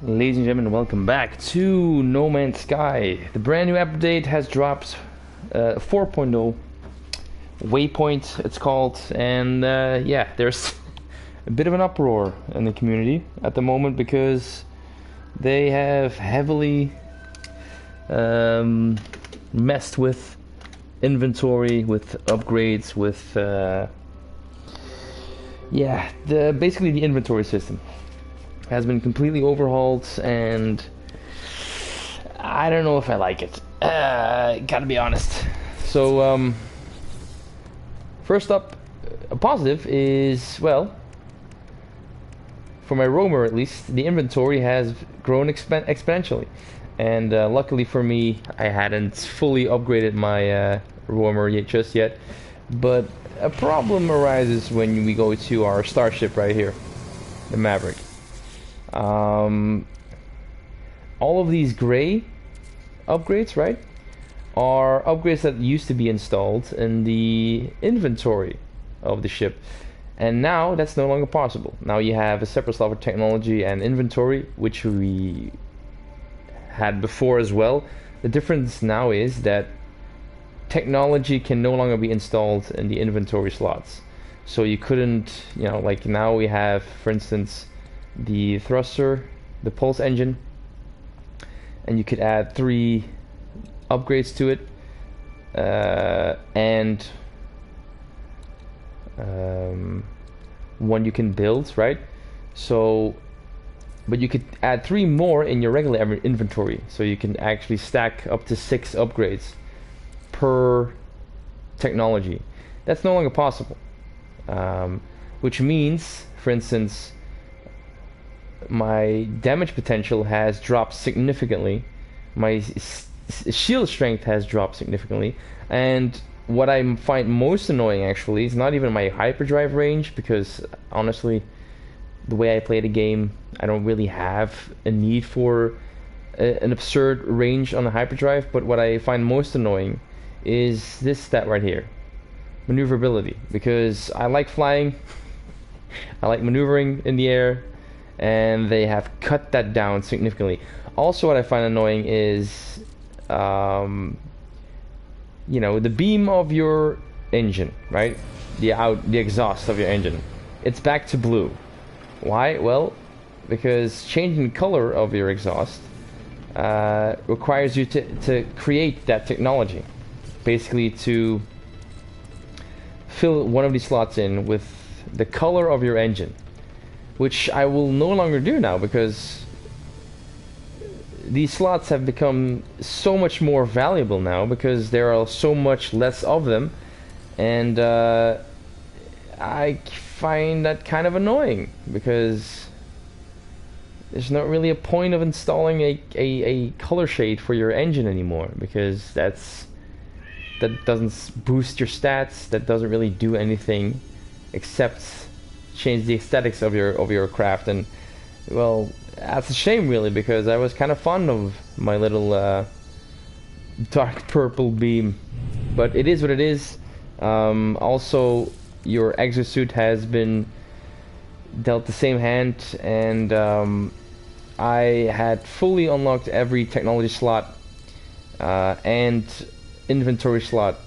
Ladies and gentlemen, welcome back to No Man's Sky. The brand new update has dropped, 4.0, Waypoint it's called, and yeah, there's a bit of an uproar in the community at the moment because they have heavily messed with inventory, with upgrades, with basically the inventory system has been completely overhauled, and I don't know if I like it. Gotta be honest. So, first up, a positive is, well, for my roamer at least, the inventory has grown exponentially. And luckily for me, I hadn't fully upgraded my roamer just yet. But a problem arises when we go to our starship right here, the Maverick. All of these gray upgrades, right, are upgrades that used to be installed in the inventory of the ship, and now that's no longer possible. Now you have a separate slot for technology and inventory, which we had before as well. The difference now is that technology can no longer be installed in the inventory slots, so you couldn't, like now we have, for instance, the thruster, the pulse engine, and you could add 3 upgrades to it, and one you can build, right? So, but you could add 3 more in your regular inventory, so you can actually stack up to 6 upgrades per technology. That's no longer possible, which means, for instance, my damage potential has dropped significantly, my shield strength has dropped significantly, and what I find most annoying actually is not even my hyperdrive range, because honestly, the way I play the game, I don't really have a need for an absurd range on the hyperdrive. But what I find most annoying is this stat right here, maneuverability, because I like flying, I like maneuvering in the air, and they have cut that down significantly. Also, what I find annoying is, the beam of your engine, right? The exhaust of your engine. It's back to blue. Why? Well, because changing the color of your exhaust requires you to create that technology. Basically, to fill one of these slots in with the color of your engine, which I will no longer do now, because these slots have become so much more valuable now, because there are so much less of them, and I find that kind of annoying, because there's not really a point of installing a color shade for your engine anymore, because that doesn't boost your stats, that doesn't really do anything except change the aesthetics of your craft. And well, that's a shame really, because I was kind of fond of my little dark purple beam, but it is what it is. Also, your exosuit has been dealt the same hand, and I had fully unlocked every technology slot and inventory slot.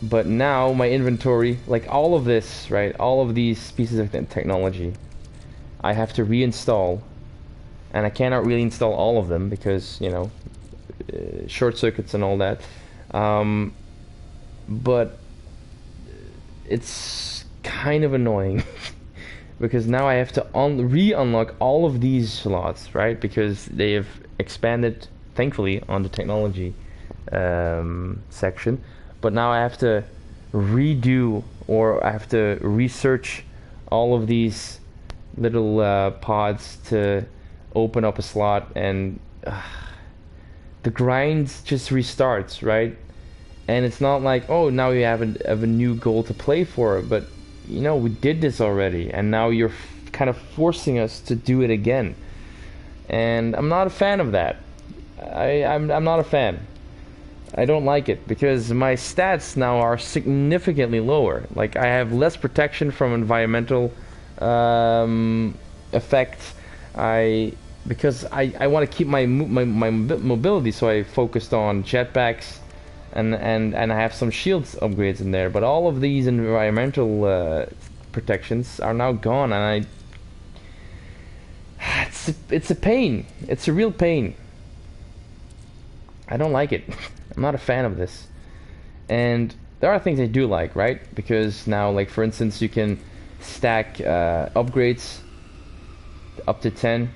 But now my inventory, like all of this, right, all of these pieces of technology, I have to reinstall, and I cannot really install all of them because, short circuits and all that. But it's kind of annoying because now I have to re-unlock all of these slots, right, because they have expanded, thankfully, on the technology section. But now I have to redo, or I have to research all of these little pods to open up a slot, and the grind just restarts, right? And it's not like, oh, now you have a new goal to play for, but we did this already, and now you're kind of forcing us to do it again, and I'm not a fan of that. I'm not a fan. I don't like it, because my stats now are significantly lower. Like, I have less protection from environmental effects. I because I want to keep my mobility, so I focused on jetpacks, and I have some shields upgrades in there. But all of these environmental protections are now gone, and it's a pain. It's a real pain. I don't like it. I'm not a fan of this. And there are things I do like, right? Because now, like for instance, you can stack upgrades up to 10,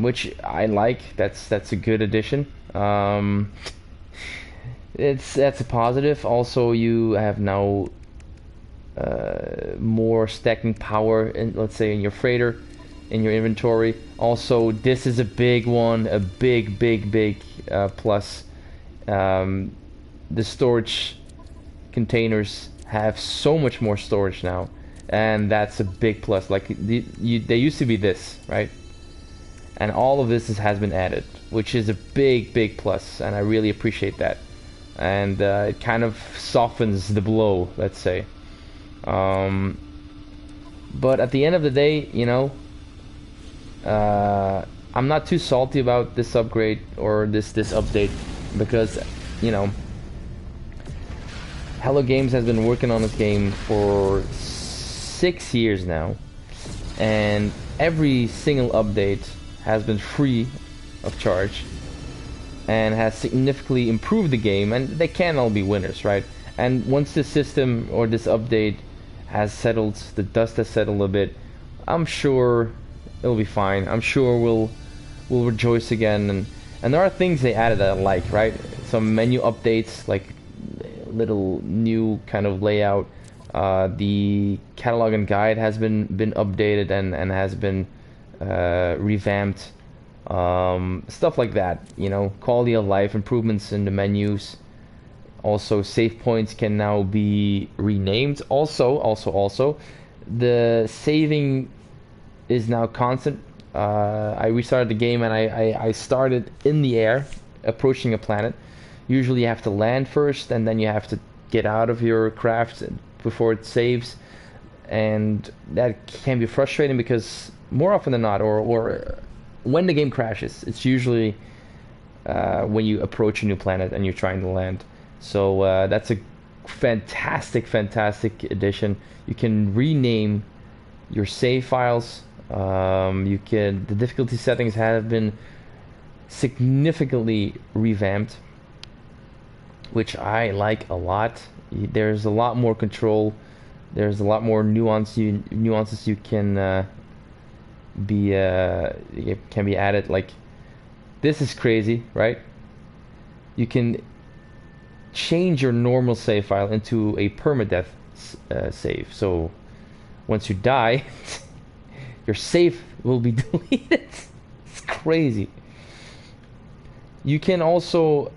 which I like. That's a good addition. That's a positive. Also, you have now more stacking power in, let's say, in your freighter, in your inventory. Also, this is a big one, a big plus. The storage containers have so much more storage now, and that's a big plus. Like they used to be this, right? And all of this has been added, which is a big plus, and I really appreciate that. And it kind of softens the blow, let's say. But at the end of the day, you know, I'm not too salty about this upgrade or this update, because, you know, Hello Games has been working on this game for 6 years now, and every single update has been free of charge and has significantly improved the game, and they can't all be winners, right? And once this system or this update has settled, the dust has settled a bit, I'm sure it'll be fine. I'm sure we'll rejoice again, and there are things they added that I like, right? Some menu updates, like little new kind of layout. The catalog and guide has been updated and has been revamped. Stuff like that, you know, quality of life improvements in the menus. Also, save points can now be renamed. Also, the saving is now constant. I restarted the game, and I started in the air, approaching a planet. Usually you have to land first, and then you have to get out of your craft before it saves. And that can be frustrating, because more often than not, or when the game crashes, it's usually when you approach a new planet and you're trying to land. So that's a fantastic addition. You can rename your save files. The difficulty settings have been significantly revamped, which I like a lot. There's a lot more control. There's a lot more nuances you can be added. Like, this is crazy, right? You can change your normal save file into a permadeath save. So once you die, your save will be deleted. It's crazy. You can also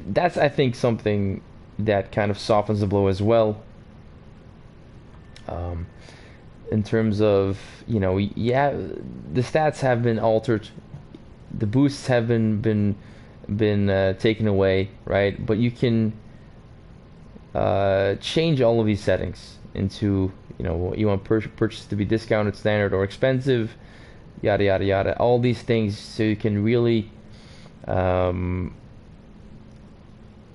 that's, I think, something that kind of softens the blow as well. In terms of, you know, yeah, the stats have been altered, the boosts have been taken away, right? But you can change all of these settings into, you know, what you want purchase to be discounted, standard, or expensive, yada yada yada. All these things, so you can really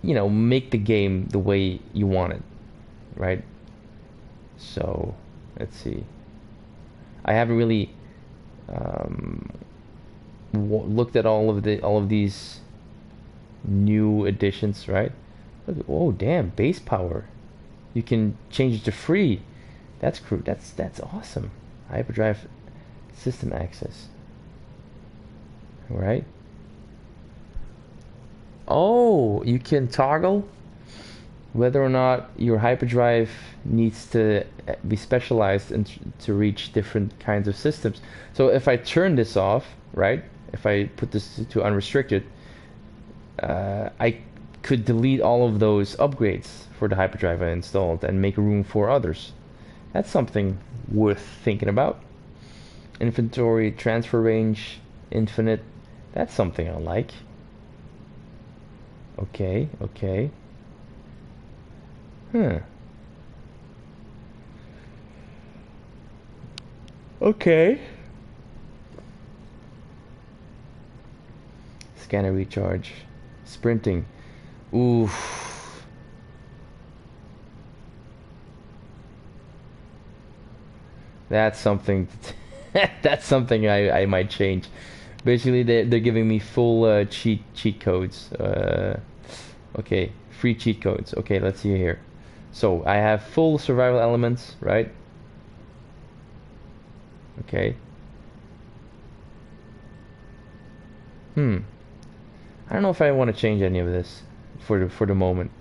you know, make the game the way you want it, right? So let's see. I haven't really looked at all of these new additions, right? Look, oh damn, base power. You can change it to free. That's awesome. Hyperdrive system access. All right. Oh, you can toggle whether or not your hyperdrive needs to be specialized and to reach different kinds of systems. So if I turn this off, right? If I put this to unrestricted, I could delete all of those upgrades for the hyperdrive I installed and make room for others. That's something worth thinking about. Inventory transfer range infinite. That's something I like. Okay. Okay. Scanner recharge. Sprinting. Oof. That's something. That's something I might change. Basically, they're giving me full cheat codes. Okay, free cheat codes. Okay, let's see here. So I have full survival elements, right? Okay. I don't know if I want to change any of this for the moment.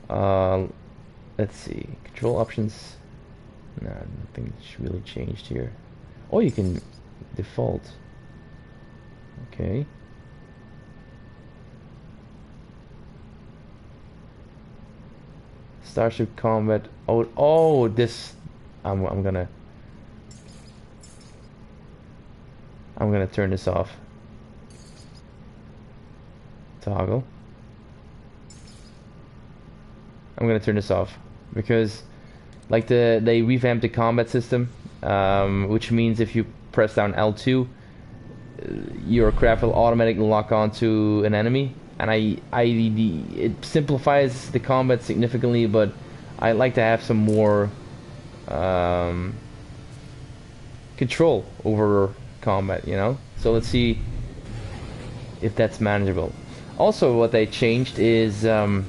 Uh, let's see. Control options. No, nothing's really changed here. Oh, you can default. Okay. Starship combat. Oh, this. I'm gonna turn this off. Toggle. I'm gonna turn this off because, like, they revamped the combat system, which means if you press down L2, your craft will automatically lock onto an enemy, and it simplifies the combat significantly, but I like to have some more control over combat, you know? So let's see if that's manageable. Also, what they changed is they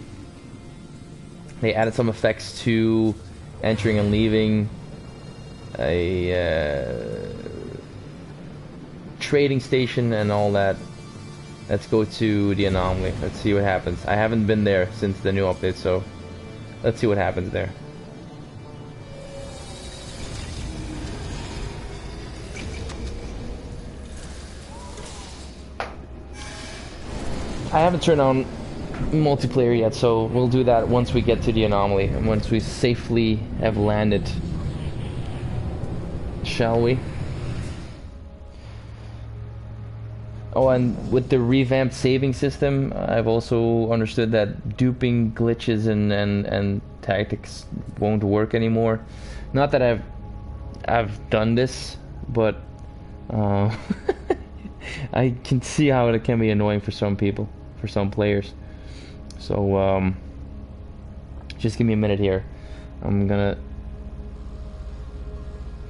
added some effects to entering and leaving a trading station and all that. Let's go to the anomaly. Let's see what happens. I haven't been there since the new update, so let's see what happens there. I haven't turned on multiplayer yet, so we'll do that once we get to the anomaly and once we safely have landed. Shall we? Oh, and with the revamped saving system, I've also understood that duping glitches and tactics won't work anymore. Not that I've done this, but I can see how it can be annoying for some people, for some players. So just give me a minute here. I'm gonna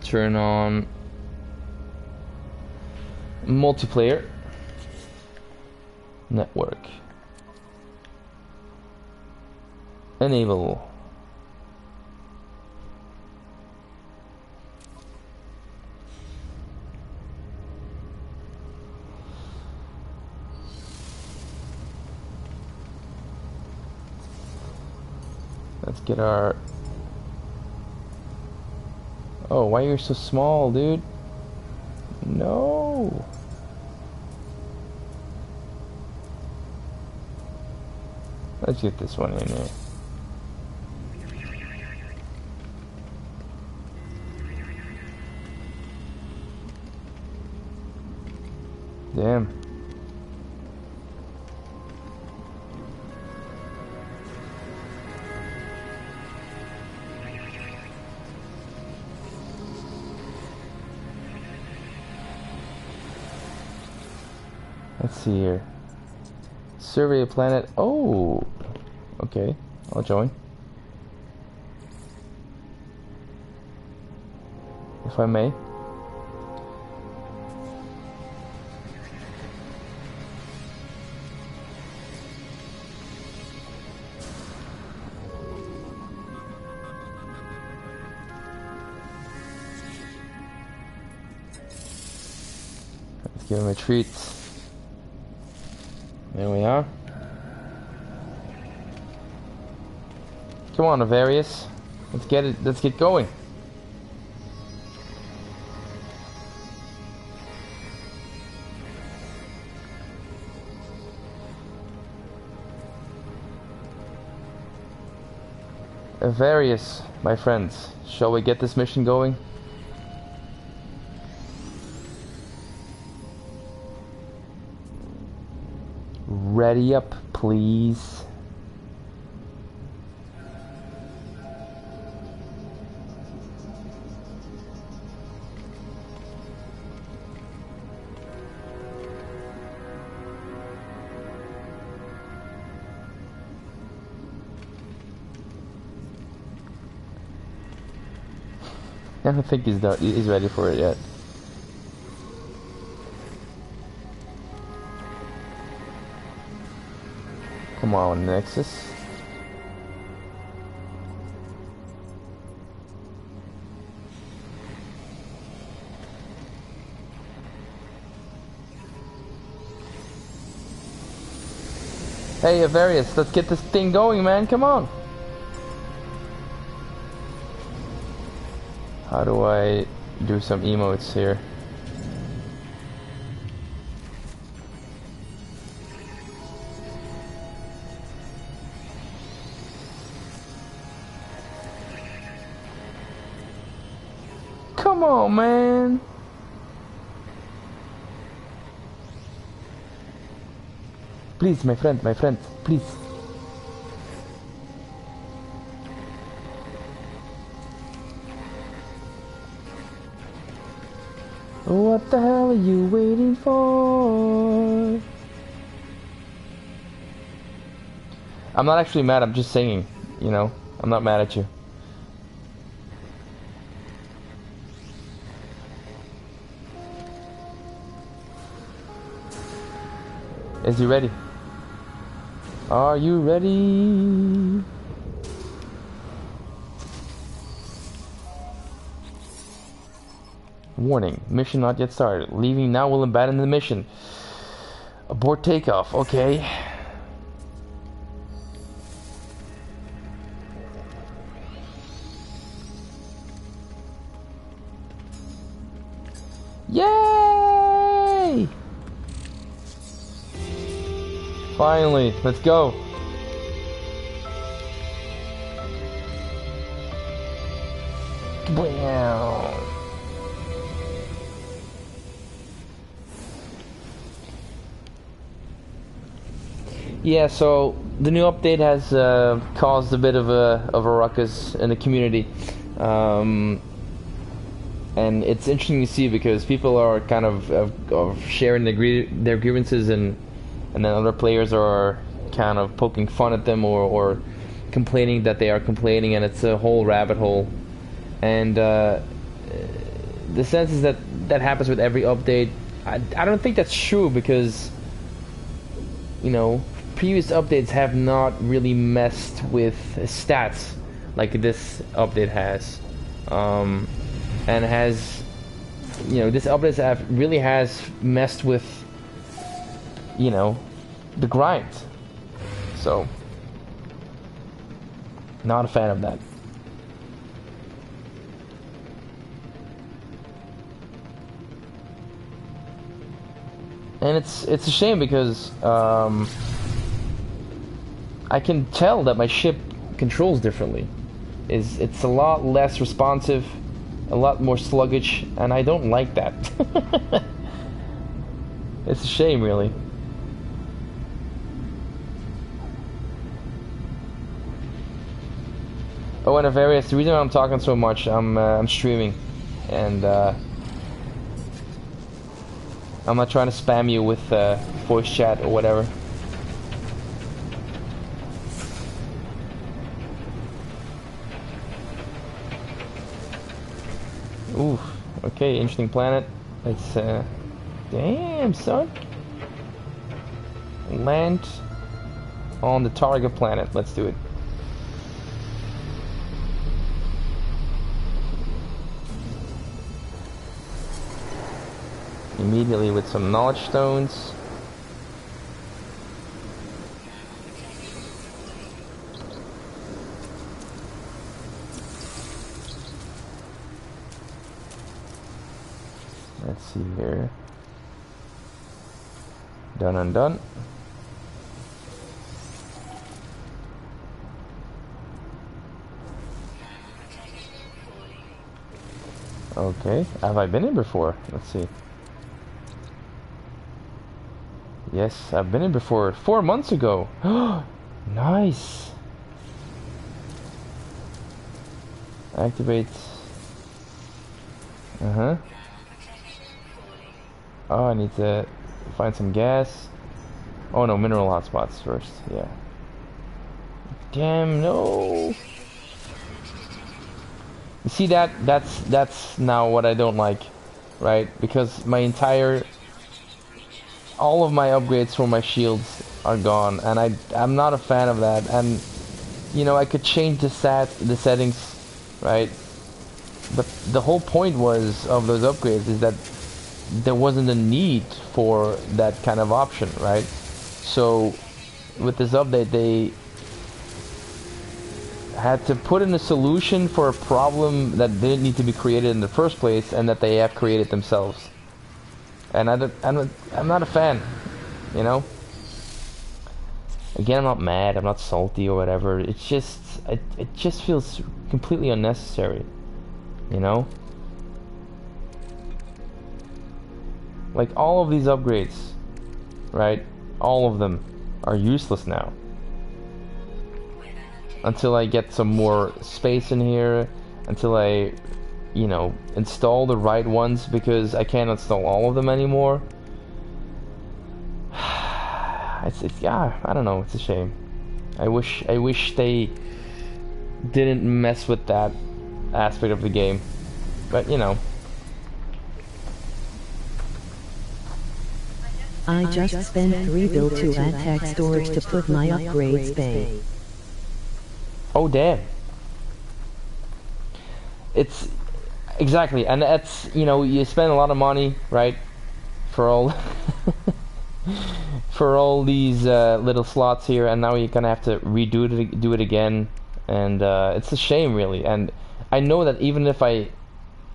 turn on multiplayer network. Enable. Let's get our... Oh, why are you so small, dude? No. Let's get this one in there. Damn. Let's see here. Survey a planet. Oh, okay. I'll join. If I may. Let's give him a treat. There we are. Come on, Avarius. Let's get it. Let's get going. Avarius, my friends, shall we get this mission going? Ready up, please. I don't think he's ready for it yet. Come on, Nexus. Hey, Avarius, let's get this thing going, man. Come on. How do I do some emotes here? Come on, man. Please, my friend, please. What the hell are you waiting for? I'm not actually mad, I'm just singing, you know? I'm not mad at you. Is he ready? Are you ready? Warning, mission not yet started. Leaving now will abandon the mission. Abort takeoff, okay. Yay! Finally, let's go. Wow. Yeah, so the new update has caused a bit of a ruckus in the community, and it's interesting to see because people are kind of sharing their grievances, and then other players are kind of poking fun at them or complaining that they are complaining, and it's a whole rabbit hole. And the sense is that happens with every update. I don't think that's true because, you know, previous updates have not really messed with stats like this update has, and has, you know, this update really has messed with, you know, the grind. So, not a fan of that. And it's a shame because I can tell that my ship controls differently. It's a lot less responsive, a lot more sluggish, and I don't like that. It's a shame, really. Oh, and Avarius, the reason I'm talking so much, I'm streaming, and I'm not trying to spam you with voice chat or whatever. Ooh, okay, interesting planet. It's damn, son. Land on the target planet. Let's do it. Immediately with some knowledge stones. Let's see here. Done and done. Okay, have I been in before? Let's see. Yes, I've been in before 4 months ago. Nice. Activate. Uh-huh. Oh, I need to find some gas. Oh no, mineral hotspots first. Yeah. Damn, no. See that's now what I don't like, right? Because all of my upgrades for my shields are gone, and I'm not a fan of that. And you know, I could change the settings, right? But the whole point was of those upgrades is that there wasn't a need for that kind of option, right? So with this update, they had to put in a solution for a problem that didn't need to be created in the first place, and that they have created themselves. And I'm not a fan, you know? Again, I'm not mad, I'm not salty or whatever. It's just, it just feels completely unnecessary, you know? Like, all of these upgrades, right? All of them are useless now. Until I get some more space in here, until I, you know, install the right ones, because I can't install all of them anymore. It's yeah, I don't know, it's a shame. I wish they didn't mess with that aspect of the game. But, you know. I just spent 3 bill to add tech storage to put my upgrade space. Oh damn. It's exactly, and that's, you know, you spend a lot of money, right, for all for all these little slots here, and now you're gonna have to do it again, and it's a shame, really. And I know that even if I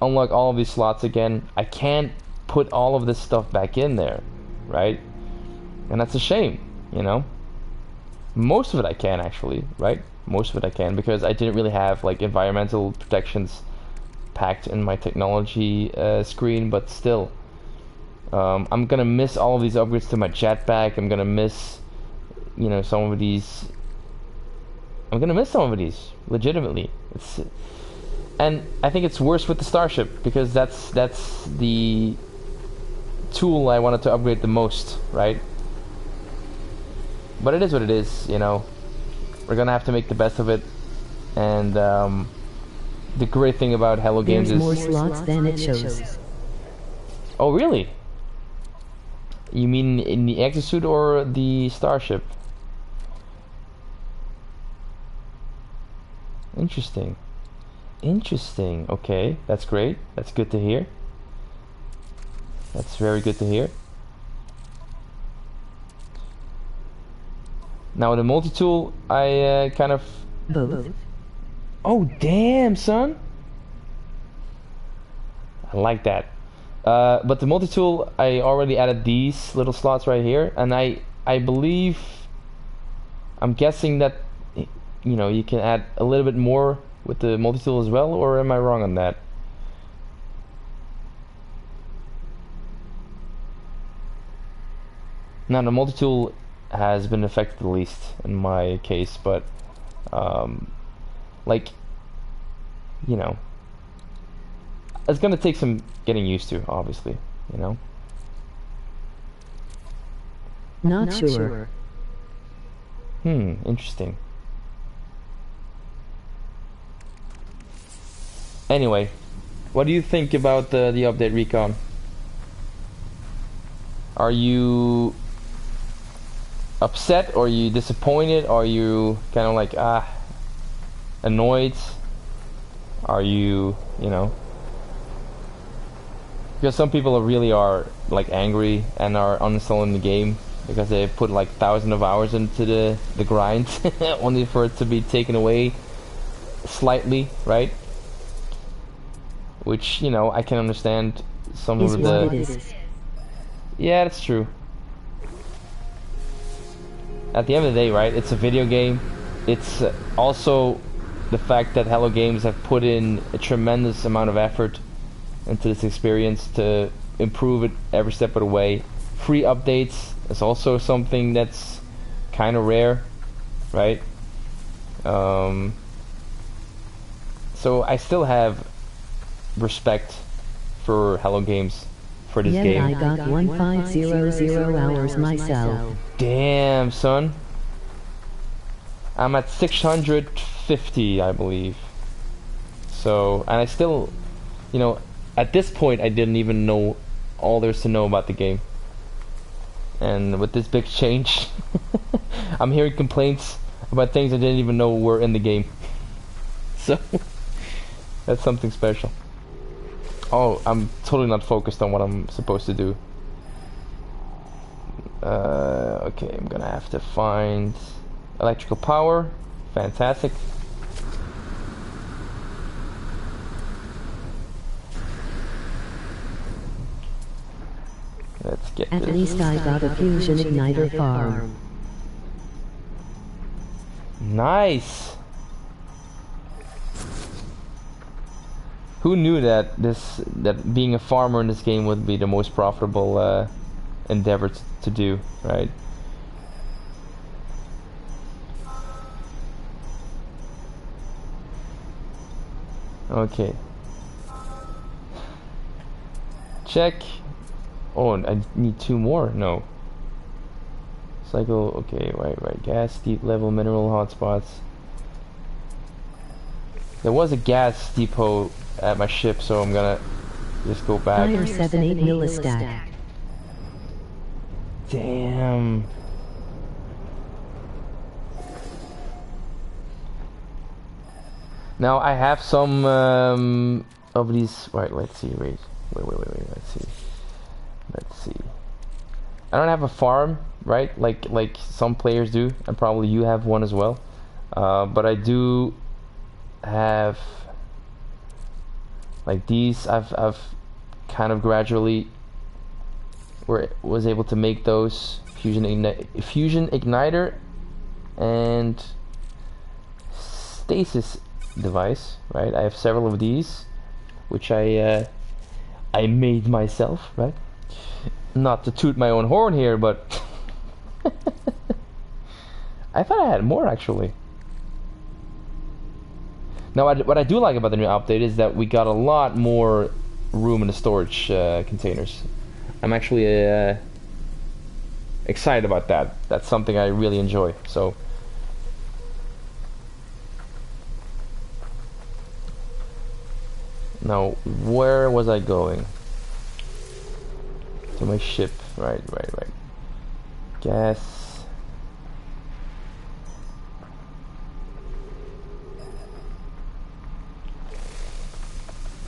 unlock all of these slots again, I can't put all of this stuff back in there, right? And that's a shame, you know. Most of it I can, actually, right? Most of it I can, because I didn't really have like environmental protections packed in my technology screen, but still, I'm gonna miss all of these upgrades to my jetpack. I'm gonna miss, you know, some of these. I'm gonna miss some of these, legitimately. And I think it's worse with the Starship, because that's the tool I wanted to upgrade the most, right? But it is what it is, you know. We're gonna have to make the best of it, and the great thing about Hello Games is... There's more slots than it shows. Oh, really? You mean in the Exosuit or the Starship? Interesting. Interesting. Okay, that's great. That's good to hear. That's very good to hear. Now the multi-tool, I kind of... Both. Oh, damn, son! I like that. But the multi-tool, I already added these little slots right here, and I believe... I'm guessing that, you know, you can add a little bit more with the multi-tool as well, or am I wrong on that? Now the multi-tool has been affected the least in my case, but like, you know, it's gonna take some getting used to, obviously, you know. Not sure. Interesting. Anyway, what do you think about the update, Recon? Are you upset, or are you disappointed? Are you kind of like annoyed? Are you, you know, because some people really are like angry and are uninstalling the game because they put like thousands of hours into the grind only for it to be taken away slightly, right? Which, you know, I can understand some of the... Yeah, that's true. At the end of the day, right, it's a video game. It's also the fact that Hello Games have put in a tremendous amount of effort into this experience to improve it every step of the way. Free updates is also something that's kind of rare, right? So I still have respect for Hello Games for this game. I got 1500 hours myself. Damn, son. I'm at 650, I believe. So, and I still, you know, at this point I didn't even know all there's to know about the game. And with this big change, I'm hearing complaints about things I didn't even know were in the game. So, that's something special. Oh, I'm totally not focused on what I'm supposed to do. Okay, I'm gonna have to find electrical power. Fantastic. Let's get At this. least I got a fusion igniter farm. Nice. Who knew that that being a farmer in this game would be the most profitable endeavor to do, right? Okay. Check. Oh, I need 2 more? No. Cycle, okay, right. Gas, deep level, mineral hotspots. There was a gas depot at my ship, so I'm gonna just go back. Fire 78 millistack. Damn. Now I have some of these. Right, let's see. Wait. Let's see. I don't have a farm, right? Like some players do, and probably you have one as well. But I do have like these. I've kind of gradually was able to make those fusion igniter and stasis device, right? I have several of these, which I made myself, right? Not to toot my own horn here, but I thought I had more actually. Now, what I do like about the new update is that we got a lot more room in the storage containers. I'm actually excited about that. That's something I really enjoy. So, now where was I going? To my ship. Right. Gas.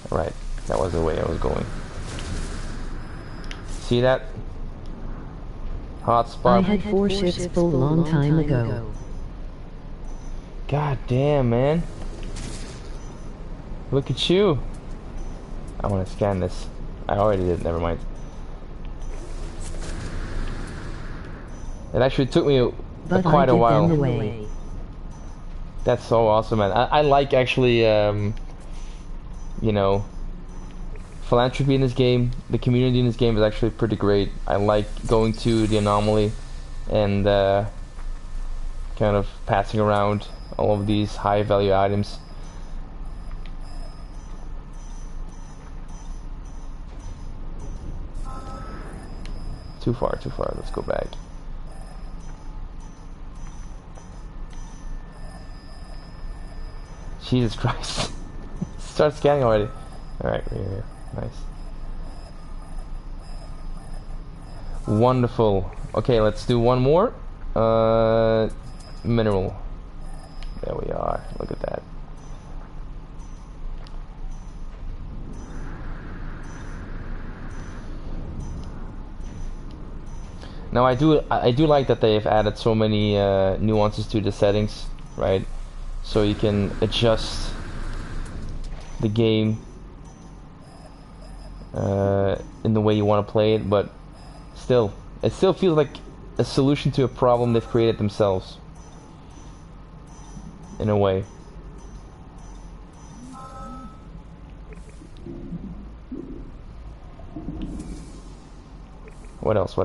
Right, that was the way I was going. See that? Hotspot. I had 4 ships full long time ago. God damn, man. Look at you. I want to scan this. I already did, never mind. It actually took me quite a while. That's so awesome, man. I like actually, you know, philanthropy in this game. The community in this game is actually pretty great. I like going to the anomaly and kind of passing around all of these high value items. Too far. Let's go back. Jesus Christ. Start scanning already. Alright, right here. Nice. Wonderful. Okay, let's do one more. Mineral. There we are. Look at that. Now I do like that they've added so many nuances to the settings, right? So you can adjust the game in the way you want to play it, but still, it still feels like a solution to a problem they've created themselves, in a way. What else?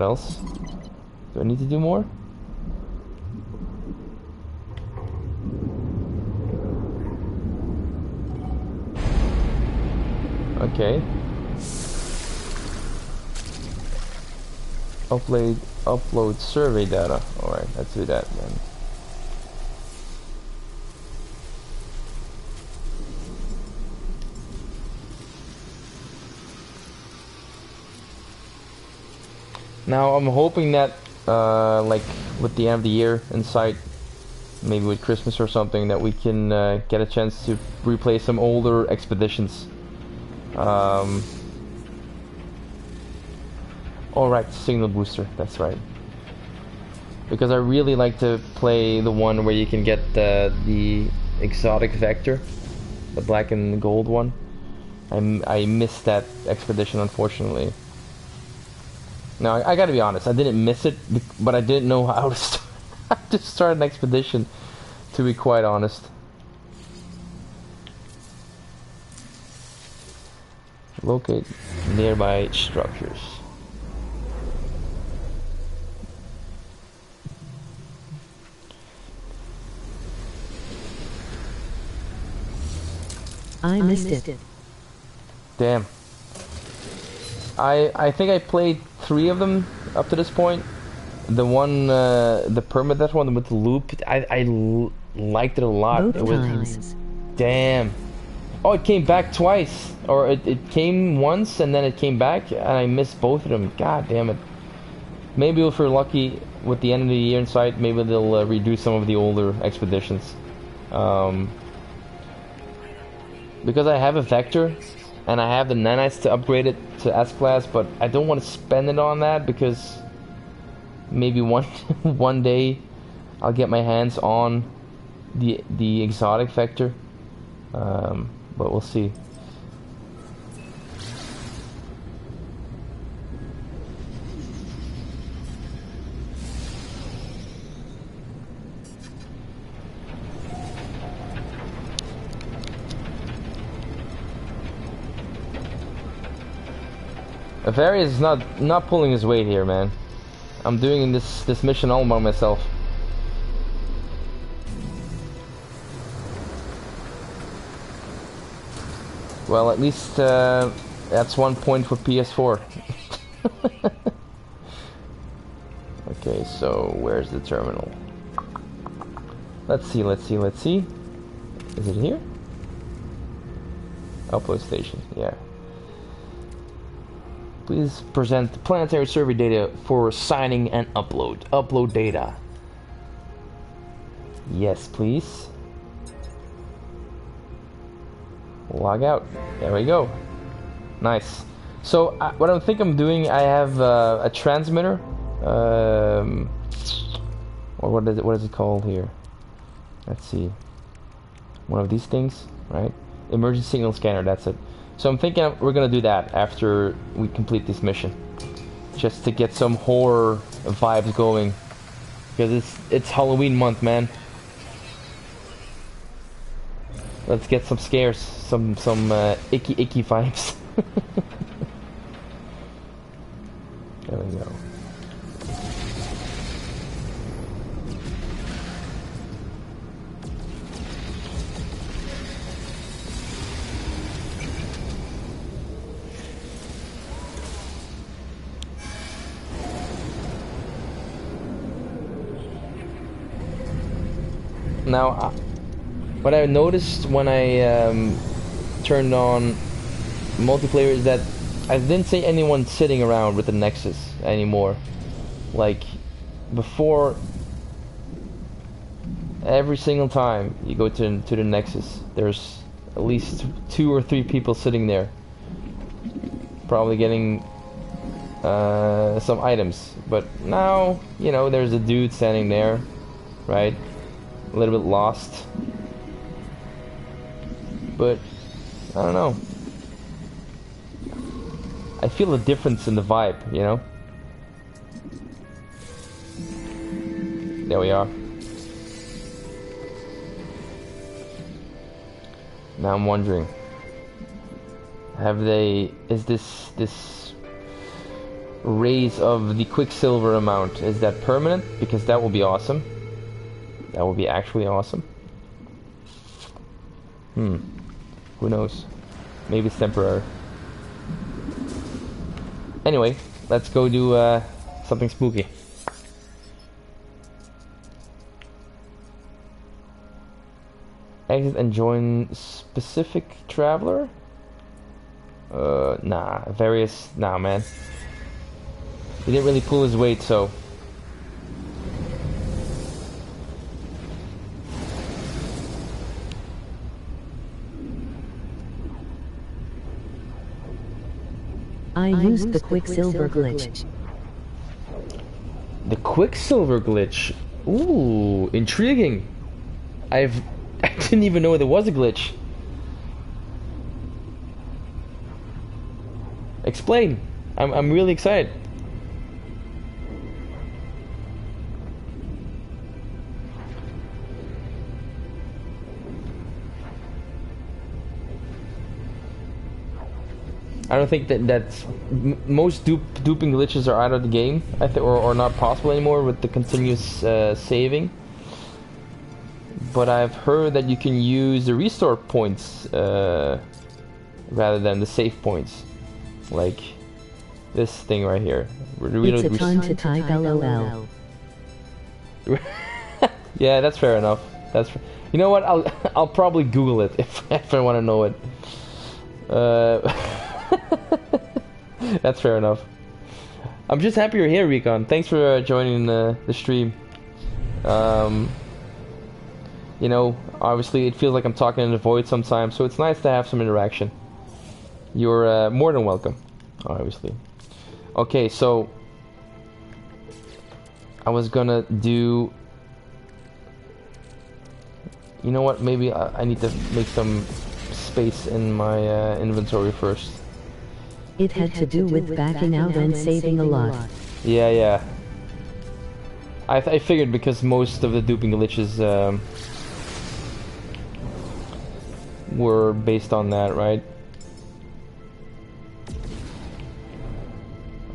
Do I need to do more? Okay. Upload survey data. Alright, let's do that then. Now I'm hoping that, like with the end of the year in sight, maybe with Christmas or something, that we can get a chance to replay some older expeditions. All right, signal booster. That's right. Because I really like to play the one where you can get the exotic vector, the black and gold one. I missed that expedition, unfortunately. Now I gotta be honest, I didn't miss it, but I didn't know how to start, how to start an expedition, to be quite honest. Locate nearby structures. I missed it. Damn. I think I played 3 of them up to this point. The one, the permadeath one with the loop, I liked it a lot. Both it was times. damn. Oh, it came back twice, or it came once and then it came back, and I missed both of them. God damn it. Maybe if we're lucky with the end of the year in sight, maybe they'll redo some of the older expeditions. Because I have a vector, and I have the nanites to upgrade it to S-Class, but I don't want to spend it on that because maybe one day I'll get my hands on the exotic vector. But we'll see. Various is not pulling his weight here, man. I'm doing this mission all by myself. Well, at least that's 1 point for PS4. Okay, so where's the terminal? Let's see. Is it here? Upload station, yeah. Please present the planetary survey data for signing and upload. Upload data. Yes, please. Log out. There we go. Nice. So what I think I'm doing, I have a transmitter, or what is it called here? Let's see. One of these things, right? Emergency signal scanner. That's it. So I'm thinking we're gonna do that after we complete this mission, just to get some horror vibes going, because it's Halloween month, man. Let's get some scares, some icky vibes. There we go. Now, what I noticed when I turned on multiplayer is that I didn't see anyone sitting around with the Nexus anymore. Like, before, every single time you go to the Nexus, there's at least 2 or 3 people sitting there, probably getting some items. But now, you know, there's a dude standing there, right? A little bit lost, but I don't know. I feel a difference in the vibe, you know? There we are. Now I'm wondering, is this raise of the Quicksilver amount, is that permanent? Because that will be awesome. That would be actually awesome. Who knows? Maybe it's temporary. Anyway, let's go do something spooky. Exit and join specific traveler? Nah, various... Nah, man. He didn't really pull his weight, so... I used the Quicksilver glitch. The Quicksilver glitch? Ooh, intriguing. I didn't even know there was a glitch. Explain. I'm really excited. I don't think that's most duping glitches are out of the game, I think, or not possible anymore with the continuous saving. But I've heard that you can use the restore points rather than the save points, like this thing right here. It's a time to type LOL. Yeah, that's fair enough. You know what? I'll probably Google it if I want to know it. That's fair enough. I'm just happy you're here, Recon. Thanks for joining the stream. You know, obviously it feels like I'm talking in the void sometimes, so it's nice to have some interaction. You're more than welcome, obviously. Okay, so I was gonna do... You know what? Maybe I need to make some space in my inventory first. It had to do with backing out and saving a lot. Yeah. I figured because most of the duping glitches were based on that, right?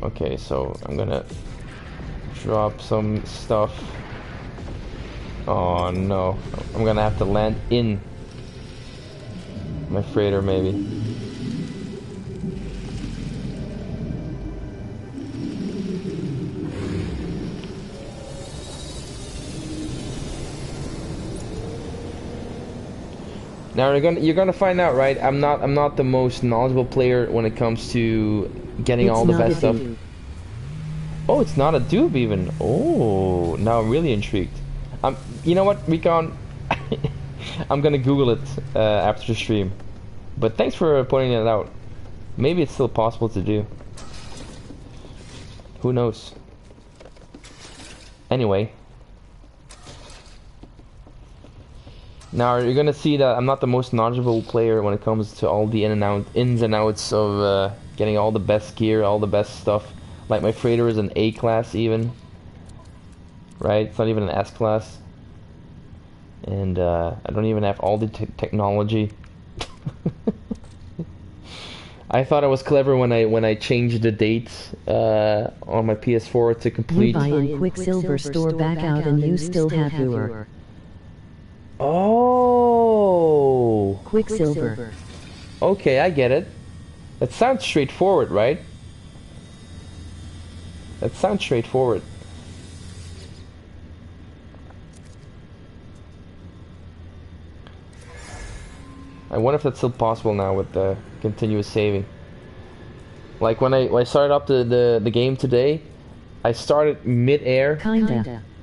Okay, so I'm gonna drop some stuff. Oh no, I'm gonna have to land in my freighter maybe. Now you're gonna find out, right? I'm not the most knowledgeable player when it comes to getting all the best stuff. Oh, it's not a dupe even. Oh, now I'm really intrigued. You know what, Recon? I'm gonna Google it after the stream. But thanks for pointing it out. Maybe it's still possible to do. Who knows? Anyway. Now you're gonna see that I'm not the most knowledgeable player when it comes to all the ins and outs of getting all the best gear, all the best stuff. Like my freighter is an A class even, right? It's not even an S class, and I don't even have all the technology. I thought I was clever when I changed the date on my PS4 to complete. You buy in Quicksilver store back out and you still have your Oh, Quicksilver. Okay, I get it. That sounds straightforward, right? That sounds straightforward. I wonder if that's still possible now with the continuous saving. Like when I started up the game today, I started mid-air,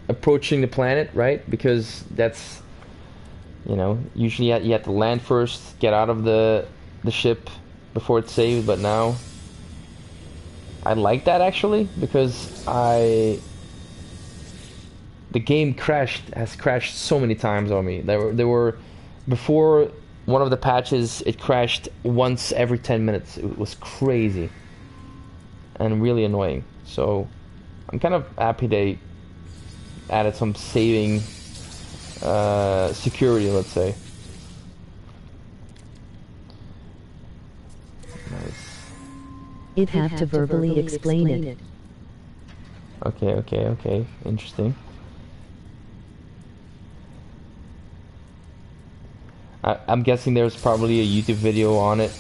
approaching the planet, right? Because that's, you know, usually you have to land first, get out of the ship before it's saved, but now I like that actually, because the game has crashed so many times on me. There were before one of the patches, it crashed once every 10 minutes. It was crazy and really annoying. So I'm kind of happy they added some saving security, let's say. Nice. It'd have to verbally explain it. Okay. Interesting. I'm guessing there's probably a YouTube video on it.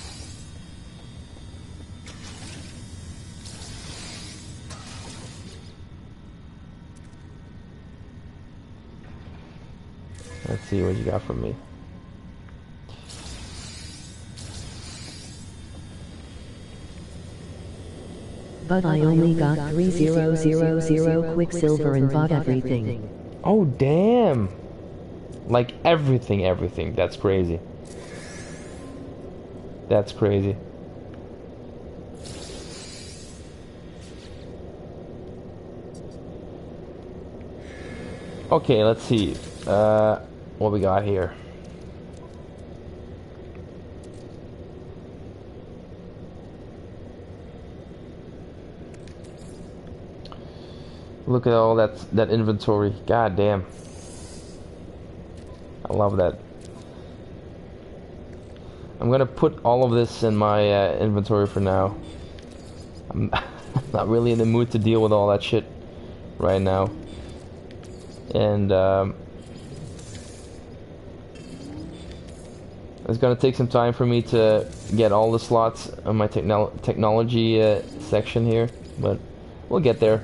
Let's see what you got from me. but I only got 3000 Quicksilver and bought everything. Oh, damn. Like everything. That's crazy. That's crazy. Okay, let's see. What we got here. Look at all that inventory. God damn. I love that. I'm gonna put all of this in my inventory for now. I'm not really in the mood to deal with all that shit right now. And it's gonna take some time for me to get all the slots on my technology section here, but we'll get there.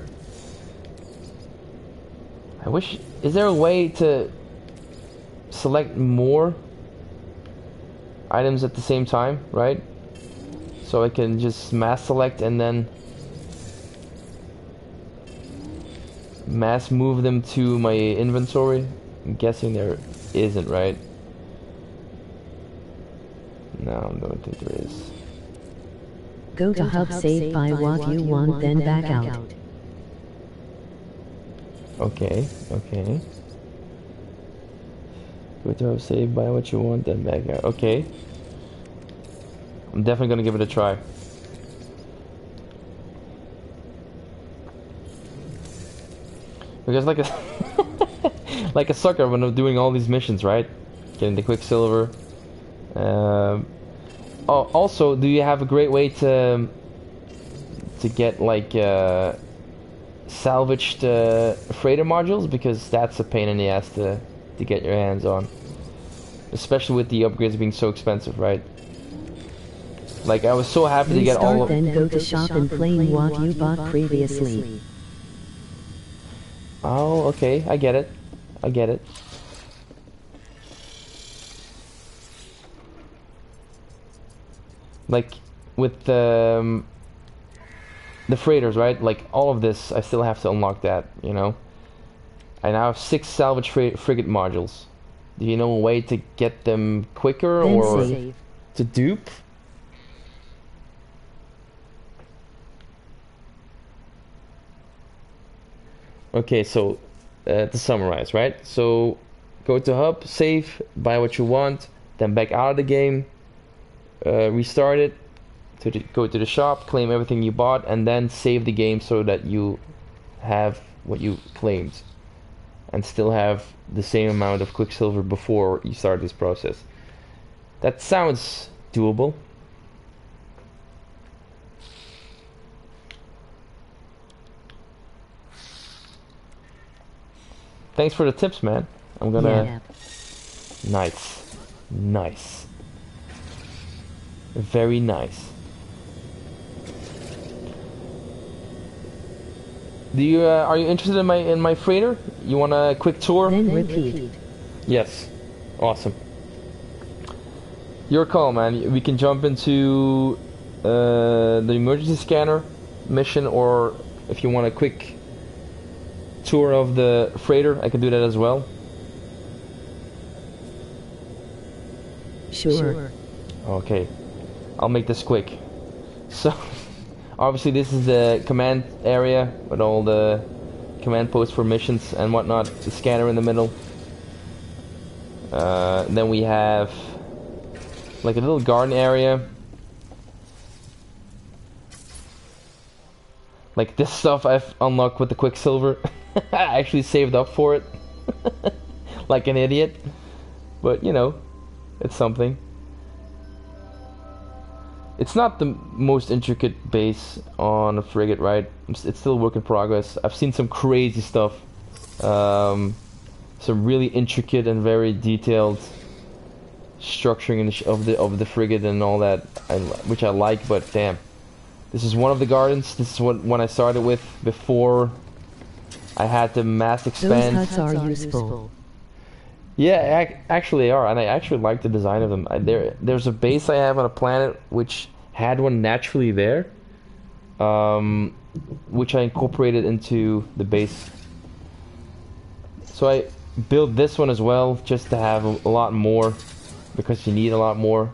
I wish... Is there a way to select more items at the same time, right? So I can just mass select and then mass move them to my inventory? I'm guessing there isn't, right? No, I don't think there is. Go to hub, save, buy what you want, then back out. Okay. Go to hub, save, buy what you want, then back out. Okay. I'm definitely gonna give it a try. Because like a like a sucker when I'm doing all these missions, right? Getting the Quicksilver. Oh, also, do you have a great way to get like salvaged freighter modules? Because that's a pain in the ass to get your hands on, especially with the upgrades being so expensive, right? Like I was so happy to get all of. Then go to shop and claim what you bought previously. Oh, okay, I get it. Like with the freighters, right? Like all of this, I still have to unlock that, you know. I now have 6 salvage frigate modules. Do you know a way to get them quicker Then or save. to dupe? Okay, so to summarize, right? So go to hub, save, buy what you want, then back out of the game, restart it, go to the shop, claim everything you bought, and then save the game so that you have what you claimed and still have the same amount of Quicksilver before you start this process. That sounds doable. Thanks for the tips, man. I'm gonna... Yeah. Nice. Very nice. Do you are you interested in my freighter? You want a quick tour? Then repeat. Yes. Awesome. Your call, man. We can jump into the emergency scanner mission, or if you want a quick tour of the freighter, I can do that as well. Sure. Okay, I'll make this quick. So, obviously this is the command area with all the command posts for missions and whatnot. The scanner in the middle. Then we have like a little garden area. Like this stuff I've unlocked with the Quicksilver. I actually saved up for it. Like an idiot. But, you know, it's something. It's not the most intricate base on a frigate, right? It's still a work in progress. I've seen some crazy stuff. Some really intricate and very detailed structuring of the frigate and all that, which I like, but damn. This is one of the gardens. This is what I started with before I had to mass expand. Those huts are useful. Yeah, actually they are, and I actually like the design of them. There's a base I have on a planet which had one naturally there, which I incorporated into the base. So I built this one as well, just to have a lot more, because you need a lot more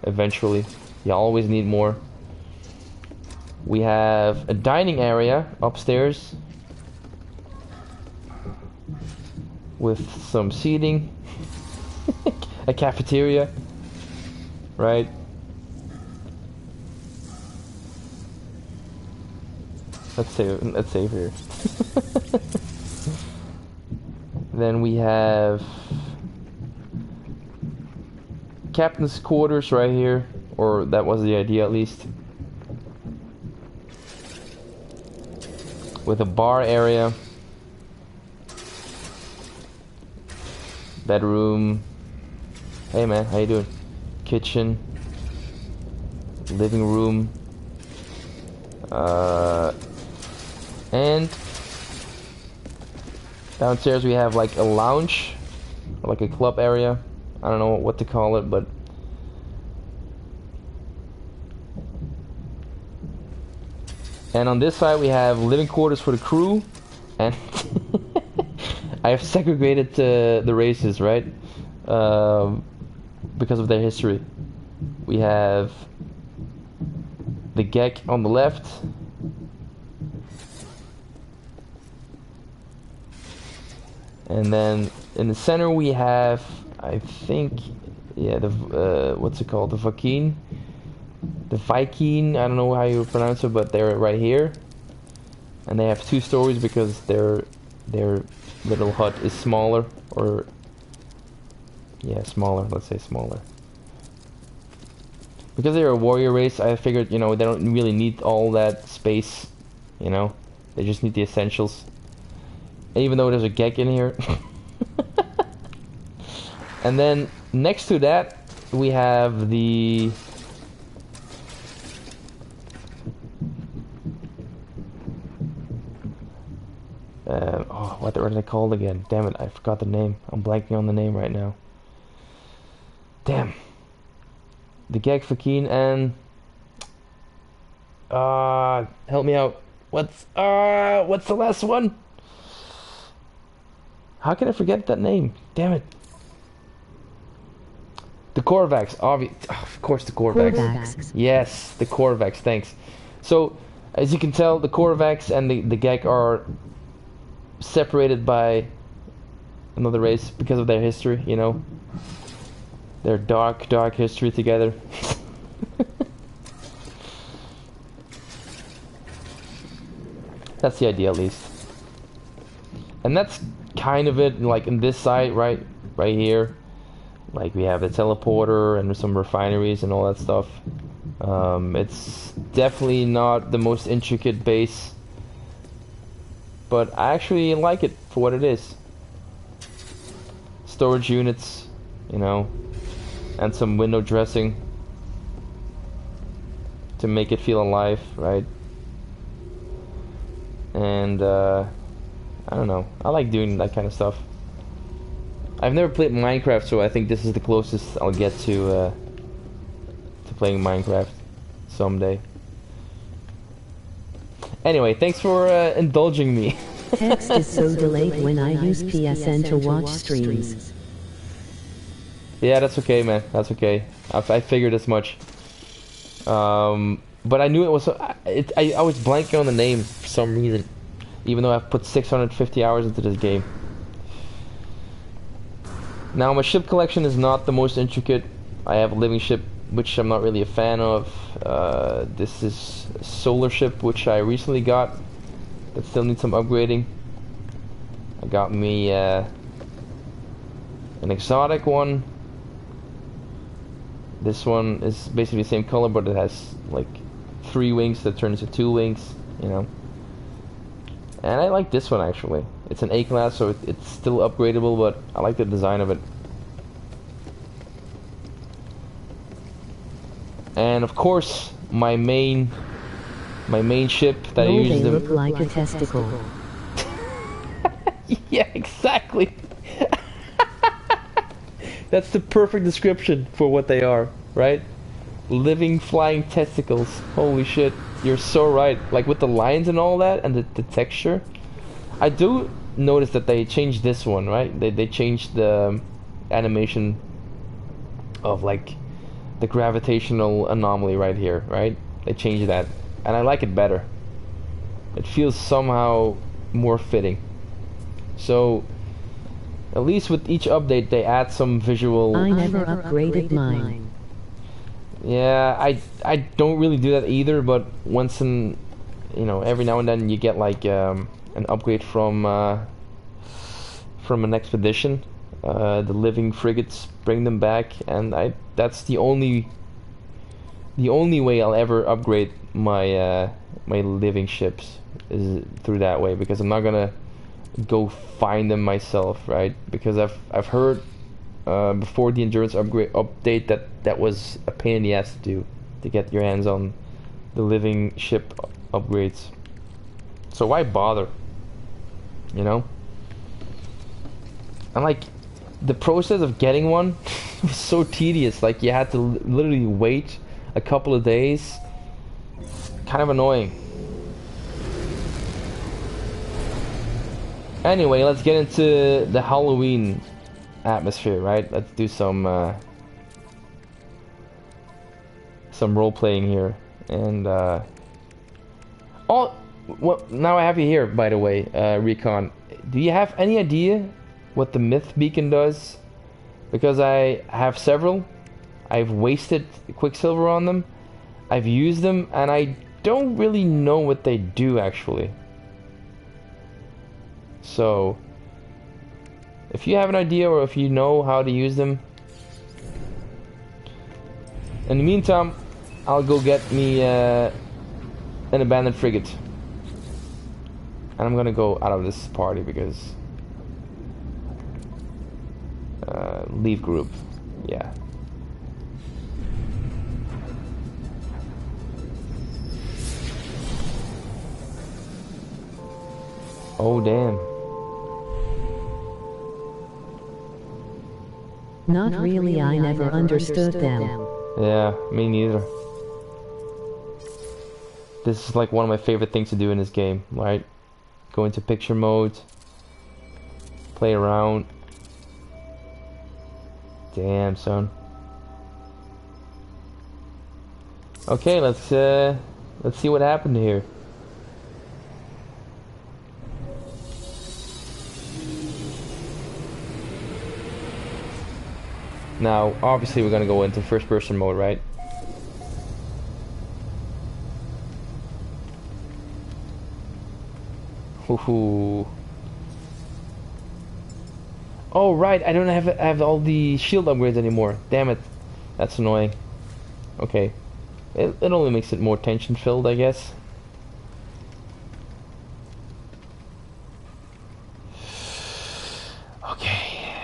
eventually. You always need more. We have a dining area upstairs with some seating, a cafeteria, right? Let's save here. Then we have captain's quarters right here, or that was the idea at least. With a bar area, bedroom. Hey man, how you doing? Kitchen, living room, and downstairs we have like a lounge, or like a club area. I don't know what to call it, but and on this side we have living quarters for the crew, and I have segregated the races, right? Because of their history. We have the Gek on the left, and then in the center we have, I think, yeah, the what's it called? The Viking. The Viking, I don't know how you pronounce it, but they're right here. And they have 2 stories because their little hut is smaller, or yeah, smaller, let's say smaller. Because they're a warrior race, I figured, you know, they don't really need all that space, you know. They just need the essentials. Even though there's a Gek in here. And then next to that we have the oh, what are they called again? Damn it, I forgot the name. I'm blanking on the name right now. Damn. The Gek Fakin and help me out. What's the last one? How can I forget that name? Damn it. The Korvax, of course the Korvax. Yes, the Korvax, thanks. So, as you can tell, the Korvax and the Gek are separated by another race because of their history, you know. Their dark history together. That's the idea, at least. And that's kind of it, like in this side, right here. Like we have the teleporter and some refineries and all that stuff. It's definitely not the most intricate base, but I actually like it for what it is. Storage units, you know, and some window dressing to make it feel alive, right? And I don't know, I like doing that kind of stuff. I've never played Minecraft, so I think this is the closest I'll get to playing Minecraft someday. Anyway, thanks for indulging me. Text is so delayed when I use PSN to watch streams. Yeah, that's okay, man. That's okay. I figured as much. But I knew it was. I was blanking on the name for some reason, even though I've put 650 hours into this game. Now, my ship collection is not the most intricate. I have a living ship, which I'm not really a fan of. This is a solar ship, which I recently got, that still needs some upgrading. I got me an exotic one. This one is basically the same color, but it has like 3 wings that turn into 2 wings, you know. And I like this one actually. It's an A-class, so it's still upgradable, but I like the design of it. And of course, my main ship that I use. They look like a testicle. Yeah, exactly. That's the perfect description for what they are, right? living flying testicles. Holy shit, you're so right. Like with the lines and all that, and the texture. I do notice that they changed this one, right? They changed the animation of like the gravitational anomaly right here, right? They changed that, and I like it better. It feels somehow more fitting. So at least with each update they add some visual. I never upgraded mine. Yeah, I don't really do that either, but once in, you know, every now and then you get like an upgrade from an expedition. The living frigates bring them back, and that's the only way I'll ever upgrade my my living ships is through that way, because I'm not gonna go find them myself, right? Because I've heard before the endurance update that was a pain in the ass to do, to get your hands on the living ship upgrades. So why bother? You know? And like the process of getting one was so tedious. Like you had to literally wait a couple of days. Kind of annoying. Anyway, let's get into the Halloween atmosphere, right? Let's do some role playing here. And oh, well, now I have you here, by the way, Recon. Do you have any idea what the myth beacon does? Because I have several. I've wasted Quicksilver on them. I've used them, and I don't really know what they do actually. So if you have an idea, or if you know how to use them, in the meantime, I'll go get me an abandoned frigate. And I'm gonna go out of this party because leave group. Yeah. Oh damn. Not really, I never understood them. Yeah, me neither. This is like one of my favorite things to do in this game, right? Go into picture mode, play around. Damn, son. Okay, let's see what happened here. Now, obviously we're gonna go into first person mode, right? Hoo-hoo. Oh right, I don't have all the shield upgrades anymore. Damn it. That's annoying. Okay. It only makes it more tension filled, I guess. Okay.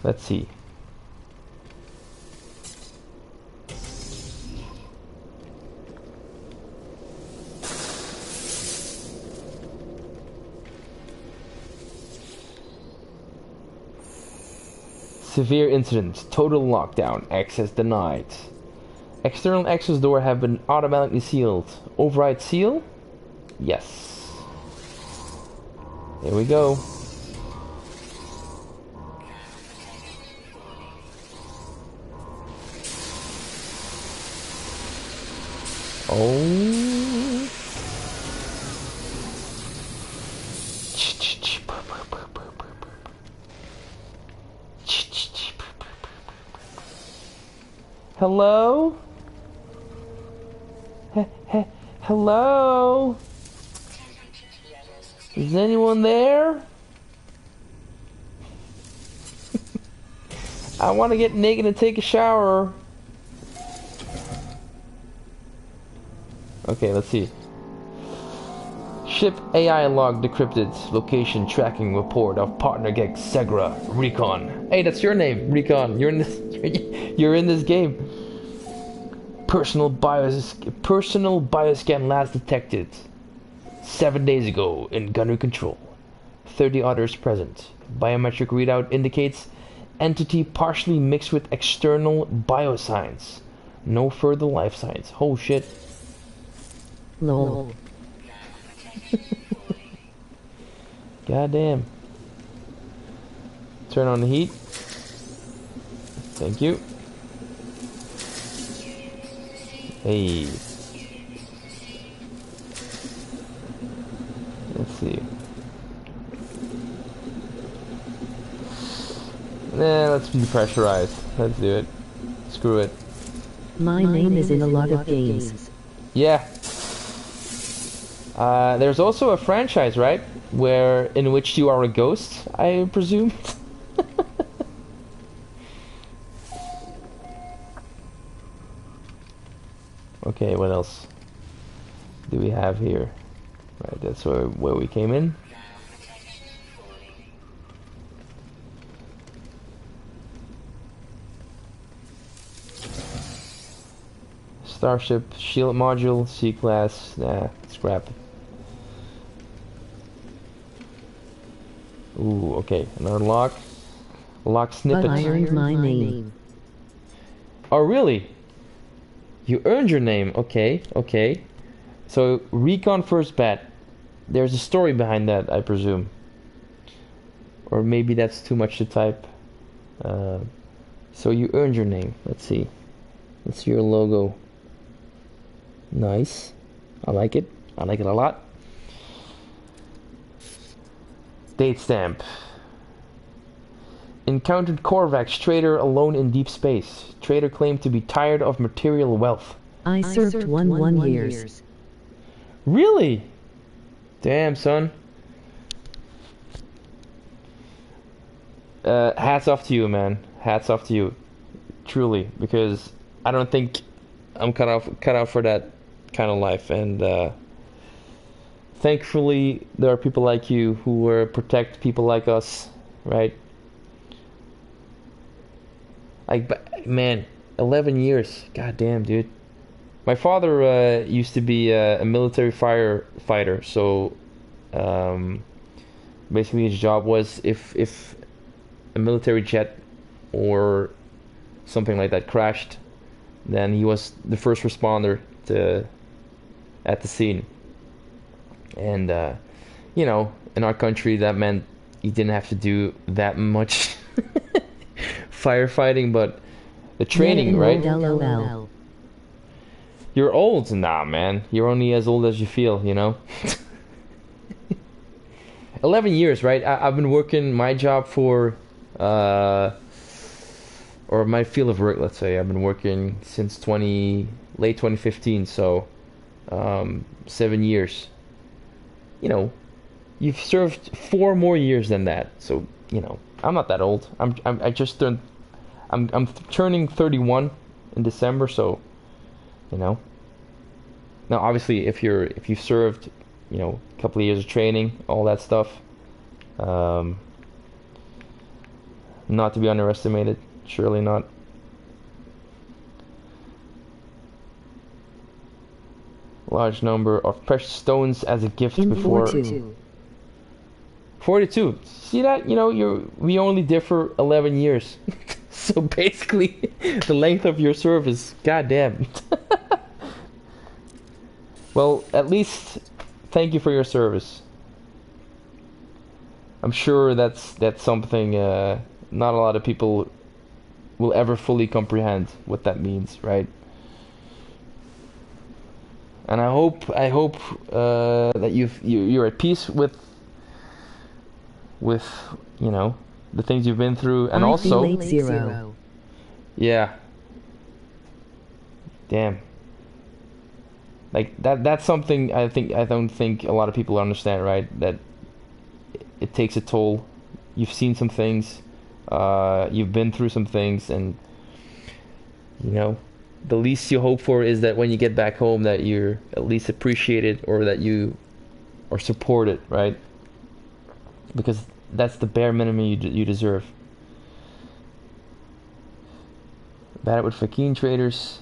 Let's see. Severe incident. Total lockdown. Access denied. External access door have been automatically sealed. Override seal? Yes. Here we go. Oh. Hello? Hello? Is anyone there? I want to get naked and take a shower. Okay, let's see. Ship AI log decrypted. Location tracking report of partner Gex Segra Recon. Hey, that's your name, Recon. You're in this. You're in this game. Personal bioscan last detected 7 days ago in gunner control. 30 others present. Biometric readout indicates entity partially mixed with external biosigns. No further life signs. Oh shit. Lol. Goddamn. Turn on the heat. Thank you. Hey. Let's see. Let's depressurize. Let's do it. Screw it. My name is in a lot of games. Yeah. There's also a franchise, right? In which you are a ghost, I presume. Okay, what else do we have here? Right, that's where we came in. Starship, shield module, C-class, nah, scrap. Ooh, okay, another lock. Lock snippet. But I earned my name. Oh, really? You earned your name, okay, okay. So, recon first bat. There's a story behind that, I presume. Or maybe that's too much to type. So you earned your name. Let's see. Let's see your logo. Nice. I like it. I like it a lot. Date stamp. Encountered Korvax trader alone in deep space. Trader claimed to be tired of material wealth. I served 1 years. Really? Damn, son. Hats off to you, man. Hats off to you. Truly, because I don't think I'm cut out for that kind of life, and thankfully there are people like you who protect people like us, right? Like, man, 11 years. God damn, dude. My father used to be a military firefighter, so basically his job was if a military jet or something like that crashed, then he was the first responder at the scene. And you know, in our country, that meant he didn't have to do that much firefighting, but the training, right? LOL. You're old. Nah, man. You're only as old as you feel, you know? 11 years, right? I've been working my job for, or my field of work, let's say. I've been working since late 2015, so 7 years. You know, you've served 4 more years than that, so, you know, I'm not that old. I'm turning 31 in December, so, you know. Now, obviously, if you've served, you know, a couple of years of training, all that stuff, not to be underestimated. Surely not. Large number of precious stones as a gift before. 42. See that? You know, we only differ 11 years. So basically, the length of your service. Goddamn. Well, at least thank you for your service. I'm sure that's something not a lot of people will ever fully comprehend what that means, right? And I hope that you're at peace with you know, the things you've been through, and also 0. yeah, damn, like that's something I don't think a lot of people understand, right? That it takes a toll. You've seen some things, you've been through some things, and you know, the least you hope for is that when you get back home that you're at least appreciated, or that you are supported, right? Because that's the bare minimum you deserve. Batted with Fakin traders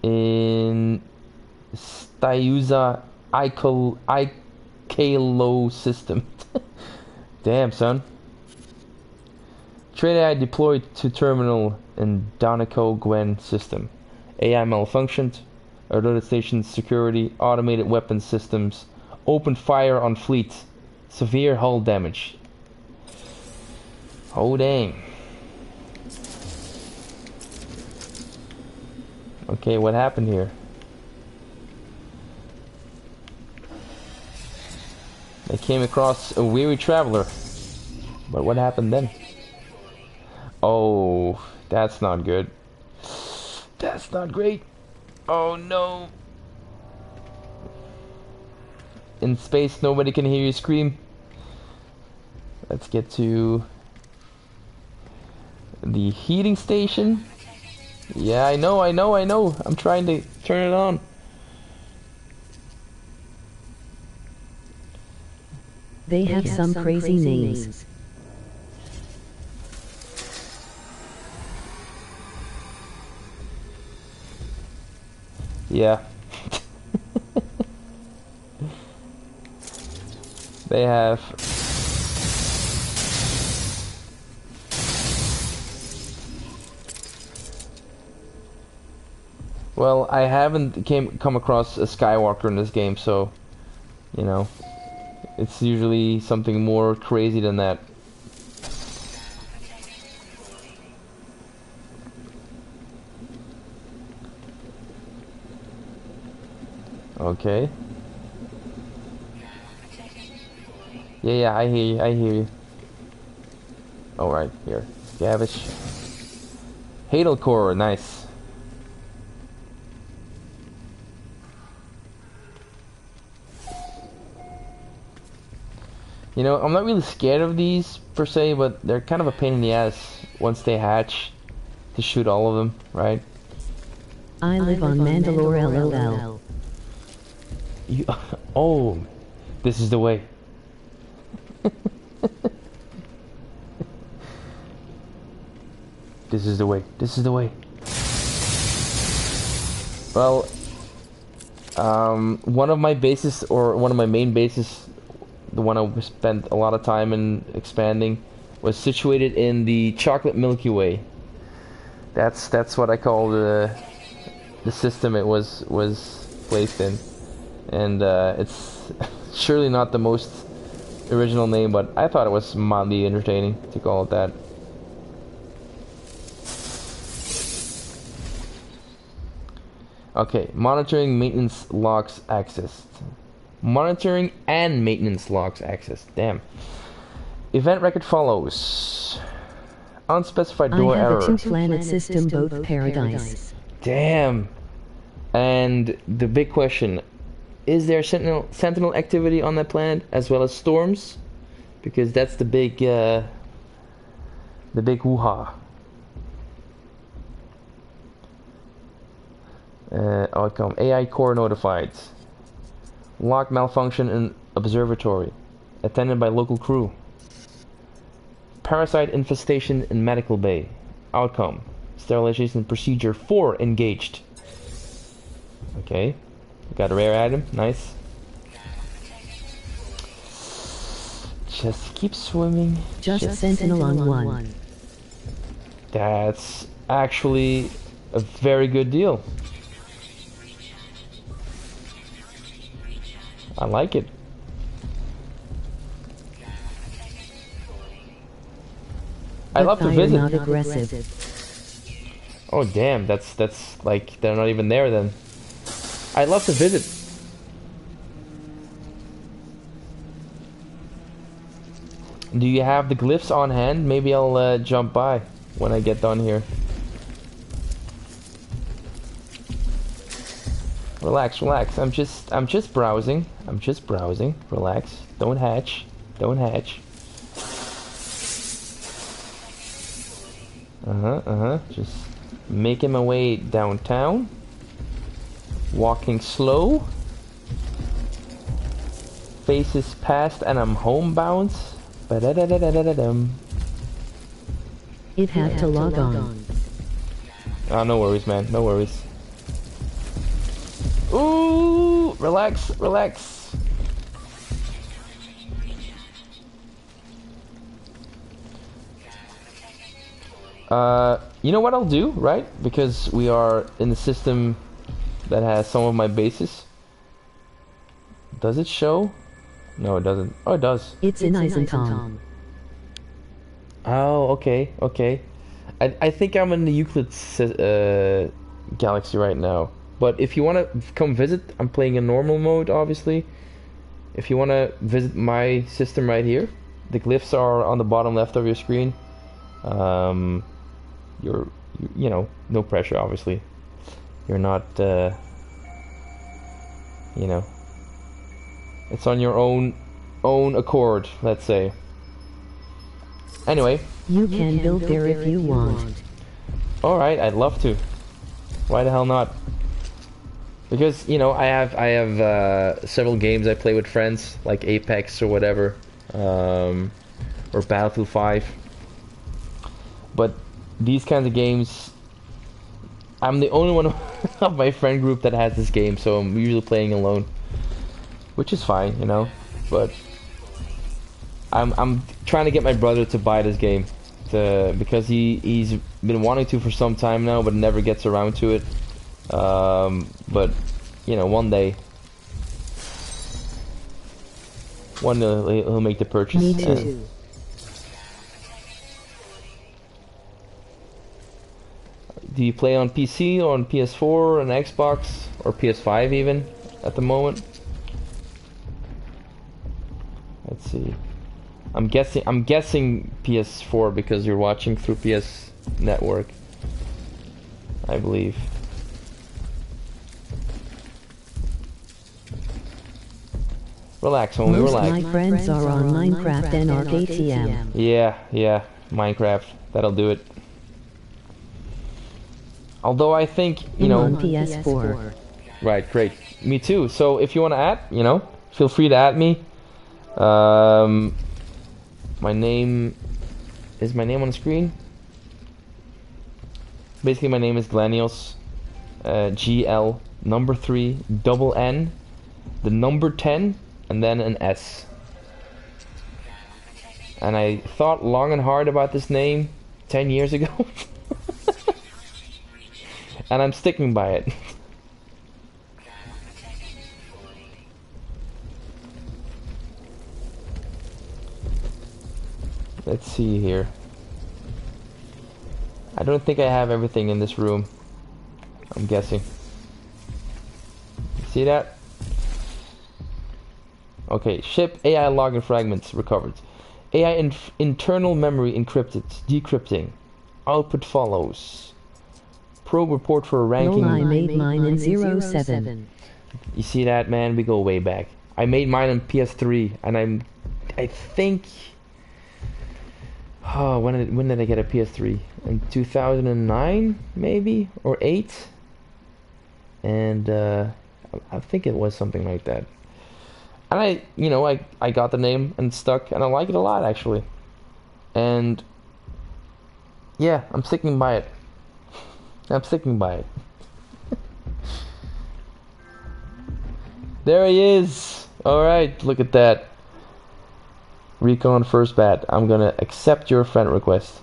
in Styuza Ikalo system. Damn, son. Trade AI deployed to terminal in Donegal Gwen system. AI malfunctioned. Alerted station security. Automated weapons systems. Opened fire on fleet. Severe hull damage. Oh dang. Okay, what happened here? They came across a weary traveler. But what happened then? Oh, that's not good. That's not great. Oh no. In space, nobody can hear you scream. Let's get to the heating station. Yeah, I know. I'm trying to turn it on. They have some crazy names. Yeah. They have. Well, I haven't come across a Skywalker in this game, so you know, it's usually something more crazy than that. Okay. Yeah, I hear you. Alright, here. Gavish. Hadal Core, nice. You know, I'm not really scared of these, per se, but they're kind of a pain in the ass once they hatch to shoot all of them, right? I live on Mandalore LOL. You, oh, this is the way. This is the way. This is the way. Well, one of my bases, or one of my main bases, the one I spent a lot of time in expanding, was situated in the chocolate Milky Way. That's what I call the system it was placed in, and it's surely not the most original name, but I thought it was mildly entertaining to call it that. Okay, monitoring maintenance logs accessed. Monitoring and maintenance logs accessed. Damn. Event record follows. Unspecified door error. I have a 2-planet system, both paradise. Damn. And the big question: is there sentinel activity on that planet as well as storms? Because that's the big woo-ha. Outcome: AI core notified. Log malfunction in observatory. Attended by local crew. Parasite infestation in medical bay. Outcome: sterilization procedure 4 engaged. Okay. Got a rare item. Nice. Just keep swimming. Just sentinel on 1. That's actually a very good deal. I like it. I love to visit. Not aggressive. Oh damn, that's like they're not even there then. I love to visit. Do you have the glyphs on hand? Maybe I'll jump by when I get done here. Relax, relax. I'm just browsing. I'm just browsing. Relax. Don't hatch. Don't hatch. Just making my way downtown. Walking slow. Faces past and I'm homebound. Ba-da-da-da-da-da-dum. It had to log on. Oh, no worries, man. No worries. Ooh, relax, relax. You know what I'll do, right? Because we are in the system that has some of my bases. Does it show? No, it doesn't. Oh, it does. It's in Eisentom. Oh, okay, okay. I think I'm in the Euclid galaxy right now. But if you want to come visit, I'm playing in normal mode, obviously. If you want to visit my system right here, the glyphs are on the bottom left of your screen. You know, no pressure, obviously. You're not, you know, it's on your own accord, let's say. Anyway. You can build there if you want. Alright, I'd love to. Why the hell not? Because, you know, I have several games I play with friends, like Apex or whatever, or Battlefield 5. But these kinds of games, I'm the only one of my friend group that has this game, so I'm usually playing alone, which is fine, you know. But I'm trying to get my brother to buy this game, because he's been wanting to for some time now, but never gets around to it. But you know, one day he'll make the purchase. Me too. Do you play on PC or on PS4 and Xbox or PS5 even at the moment? Let's see. I'm guessing PS4 because you're watching through PS Network, I believe. Relax, homie, relax. Most my friends are on Minecraft and ArcATM. Yeah, Minecraft. That'll do it. Although I think, you know... on PS4. Right, great. Me too. So if you want to add, you know, feel free to add me. My name... Is my name on the screen? Basically, my name is Glanios. GL, number 3, double N, the number 10, and then an S. And I thought long and hard about this name 10 years ago. And I'm sticking by it. Let's see here. I don't think I have everything in this room. I'm guessing. See that? Okay, ship AI login fragments recovered. AI internal memory encrypted, decrypting. Output follows. Probe report for a ranking. I made mine in 07. You see that, man? We go way back. I made mine on PS3, and I think. Oh, when did I get a PS3? In 2009, maybe, or 8. And I think it was something like that. And I got the name and stuck, and I like it a lot actually. And yeah, I'm sticking by it. I'm sticking by it. There he is. All right, look at that. Recon first bat. I'm gonna accept your friend request.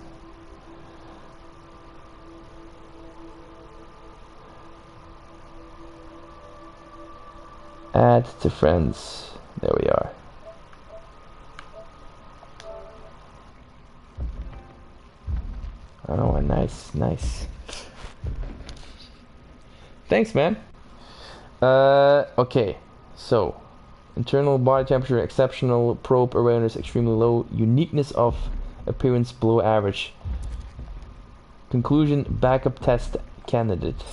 Add to friends. There we are. Oh, nice. Thanks, man. Okay, so internal body temperature exceptional, probe awareness extremely low, uniqueness of appearance below average. Conclusion backup test candidate.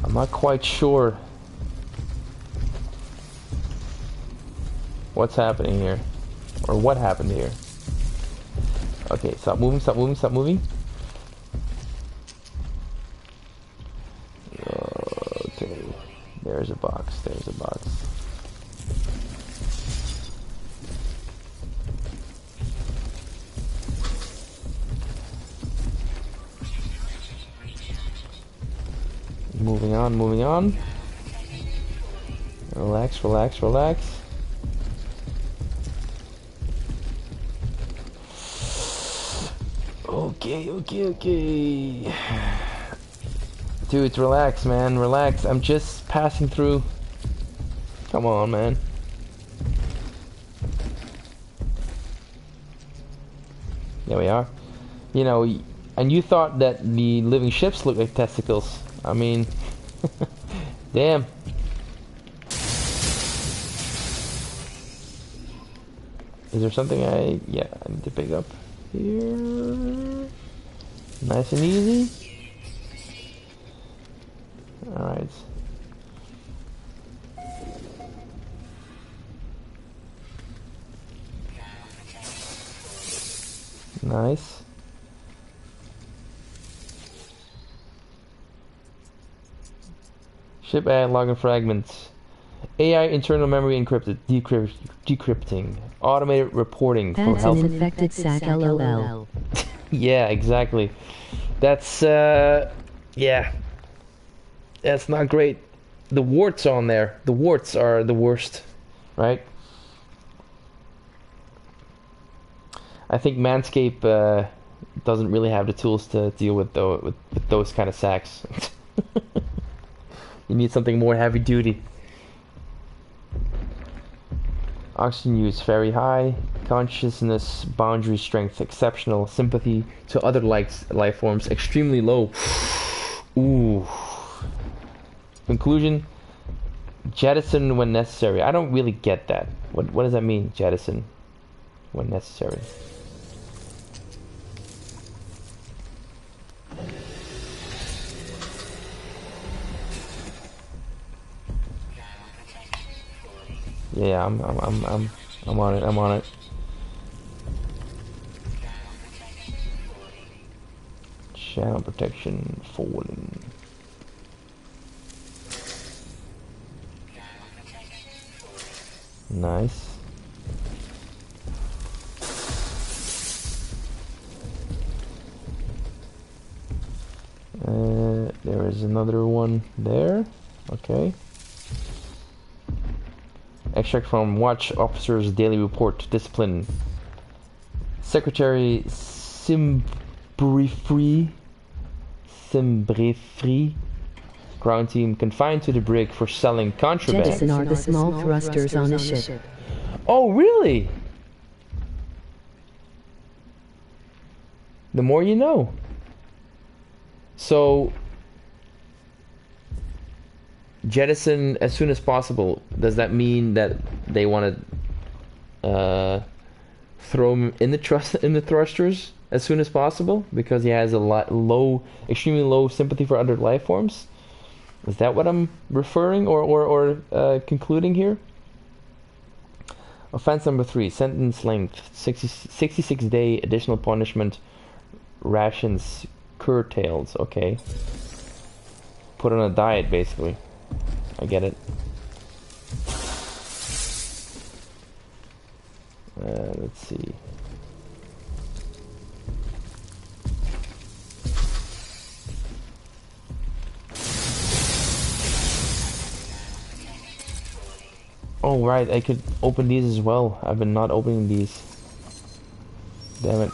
I'm not quite sure what's happening here, or what happened here. Okay, stop moving. Okay, there's a box. Moving on. Relax. Okay. Dude, relax, man. Relax. I'm just passing through. Come on, man. There we are. You know, and you thought that the living ships look like testicles. I mean, damn. Is there something I need to pick up here? Nice and easy. Alright. Nice. Ship AI login fragments. AI internal memory encrypted. Decrypting. Automated reporting for That's health. an infected sack, lol. Yeah, exactly. That's yeah. That's not great. The warts on there. The warts are the worst, right? I think Manscaped doesn't really have the tools to deal with those kind of sacks. You need something more heavy duty. Oxygen use very high. Consciousness boundary strength exceptional. Sympathy to other life forms extremely low. Ooh. Conclusion: jettison when necessary. I don't really get that. What does that mean? Jettison when necessary. Yeah, I'm on it. I'm on it. Channel protection fallen. Nice. There is another one there. Okay. Extract from Watch Officer's Daily Report. Discipline. Secretary Simbrifree. Ground team confined to the brig for selling contraband. Jettison are the small thrusters on a ship. Oh, really? The more you know. So, jettison as soon as possible. Does that mean that they want to throw him in the thrusters as soon as possible because he has a extremely low sympathy for other life forms? Is that what I'm referring or concluding here? Offense number 3, sentence length 66-day additional punishment, rations curtailed. Okay, put on a diet basically. I get it. Let's see. Oh right, I could open these as well. I've been not opening these. Damn it.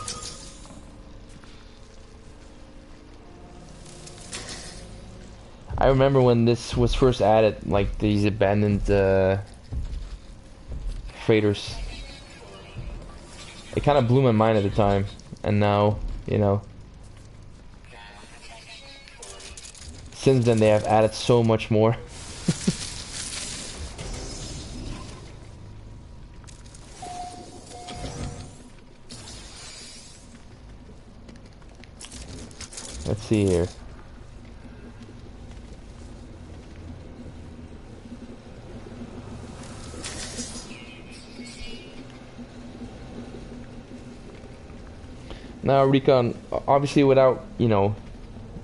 I remember when this was first added, like these abandoned freighters. It kind of blew my mind at the time, and now, you know, since then they have added so much more. Let's see here. Now, Recon, obviously without, you know,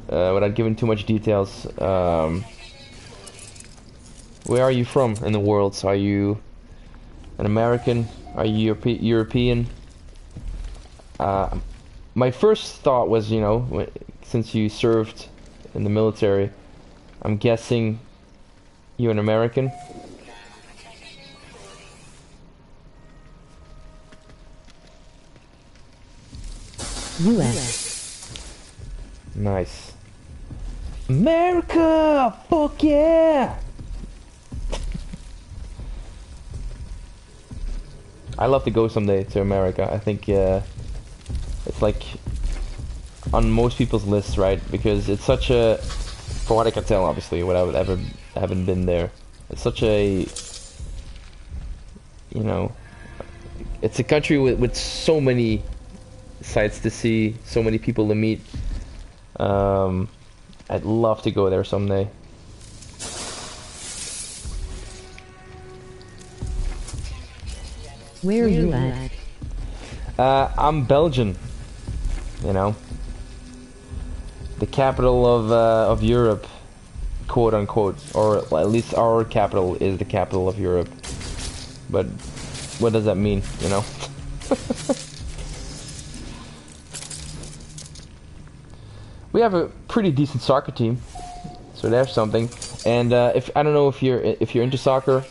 without giving too much details, where are you from in the world? Are you an American? Are you European? My first thought was, you know, since you served in the military, I'm guessing you're an American. US. Nice. America! Fuck yeah! I love to go someday to America. I think it's like on most people's lists, right? Because it's such a, for what I can tell, obviously, without ever haven't been there. It's such a, you know, it's a country with so many sights to see, so many people to meet. I'd love to go there someday. Where are you at? I'm Belgian, you know, the capital of Europe, quote unquote, or at least our capital is the capital of Europe. But what does that mean, you know? We have a pretty decent soccer team, so there's something. And if I don't know if you're into soccer,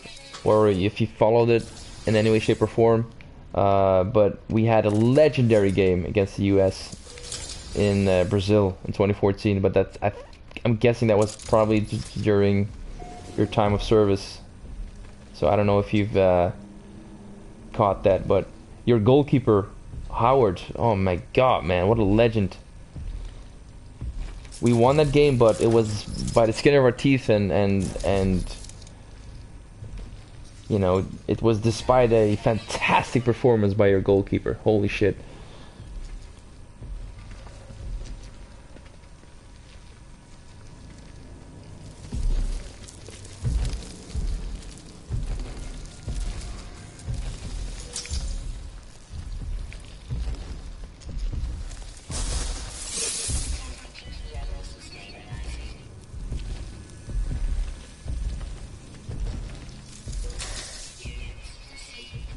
or if you followed it in any way, shape, or form, but we had a legendary game against the U.S. in Brazil in 2014. But I'm guessing that was probably just during your time of service. So I don't know if you've caught that, but your goalkeeper, Howard, oh my God, man, what a legend. We won that game, but it was by the skin of our teeth, and you know, it was despite a fantastic performance by your goalkeeper. Holy shit.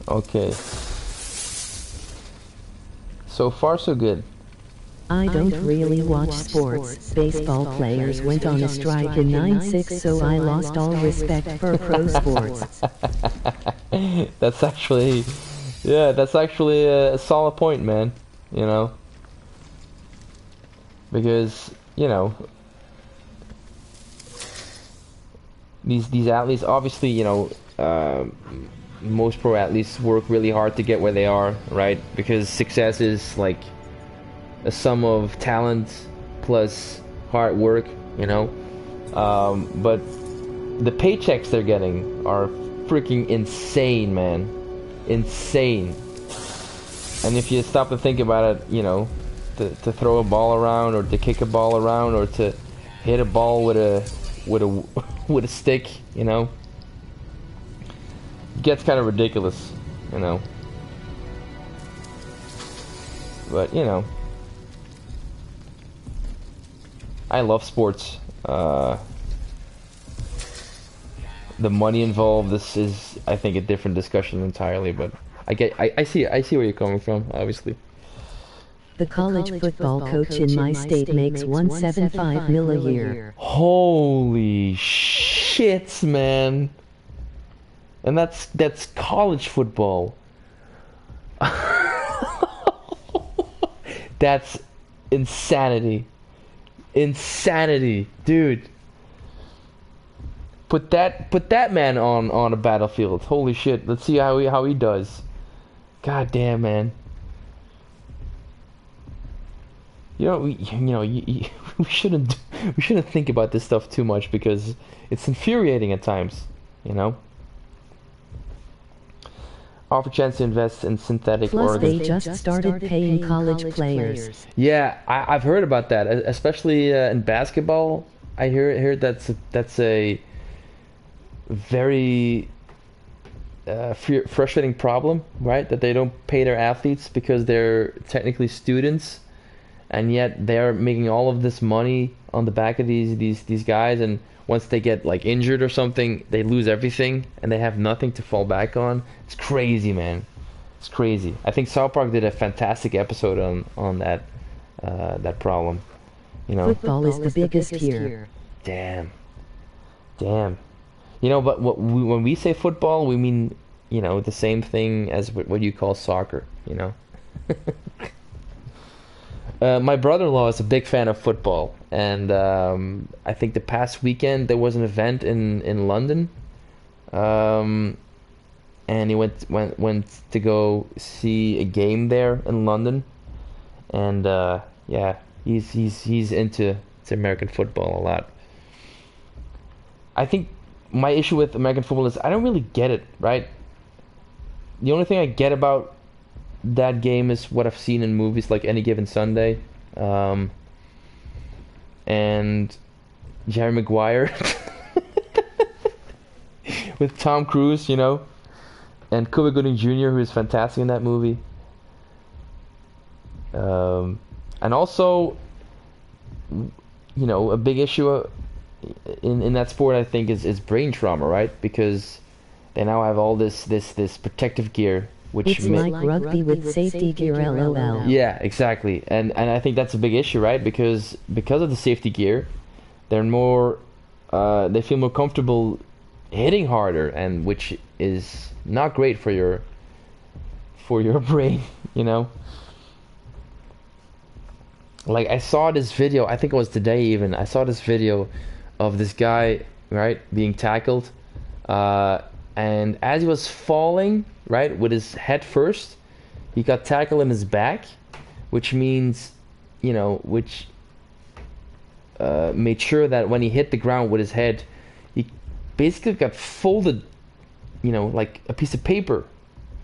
Okay. So far, so good. I don't really watch sports. Baseball players went on a strike in '96, so I lost all respect for pro sports. That's actually, yeah, that's actually a solid point, man. You know, because you know these athletes, obviously, you know, most pro athletes work really hard to get where they are, right? Because success is like a sum of talent plus hard work, you know. But the paychecks they're getting are freaking insane, man. Insane. And if you stop to think about it, you know, to throw a ball around, or to kick a ball around, or to hit a ball with a with a stick, you know, it gets kind of ridiculous, you know. But you know, I love sports. The money involved, this is, I think, a different discussion entirely. But I see where you're coming from, obviously. The college football coach in my state makes $175 million a year. Holy shit, man! And that's college football. That's insanity. Insanity, dude. Put that man on a battlefield. Holy shit. Let's see how he does. God damn, man. You know, we shouldn't think about this stuff too much, because it's infuriating at times, you know. Offer chance to invest in synthetic Plus, organs. they just started paying college players. Yeah, I've heard about that, especially in basketball. I heard that's a very frustrating problem, right? That they don't pay their athletes because they're technically students, and yet they're making all of this money on the back of these guys, and once they get like injured or something, they lose everything and they have nothing to fall back on. It's crazy, man. It's crazy. I think South Park did a fantastic episode on that problem. You know, Football is the biggest here. damn. You know, but when we say football, we mean, you know, the same thing as what you call soccer. You know. My brother-in-law is a big fan of football, and I think the past weekend there was an event in London, um, and he went to go see a game there in London, and yeah, he's into to American football a lot. I think my issue with American football is I don't really get it, right? The only thing I get about that game is what I've seen in movies like Any Given Sunday, um, and Jerry Maguire with Tom Cruise, you know, and Cuba Gooding Jr., who is fantastic in that movie. And also, you know, a big issue in that sport, I think, is brain trauma, right? Because they now have all this protective gear, which It's like rugby with safety gear, lol. yeah, exactly. And I think that's a big issue, right? Because of the safety gear, they're more they feel more comfortable hitting harder, and which is not great for your brain, you know? Like I saw this video, I think it was today even. I saw this video of this guy, right, being tackled, and as he was falling, right, with his head first, he got tackled in his back, which means, you know, which made sure that when he hit the ground with his head, he basically got folded, you know, like a piece of paper,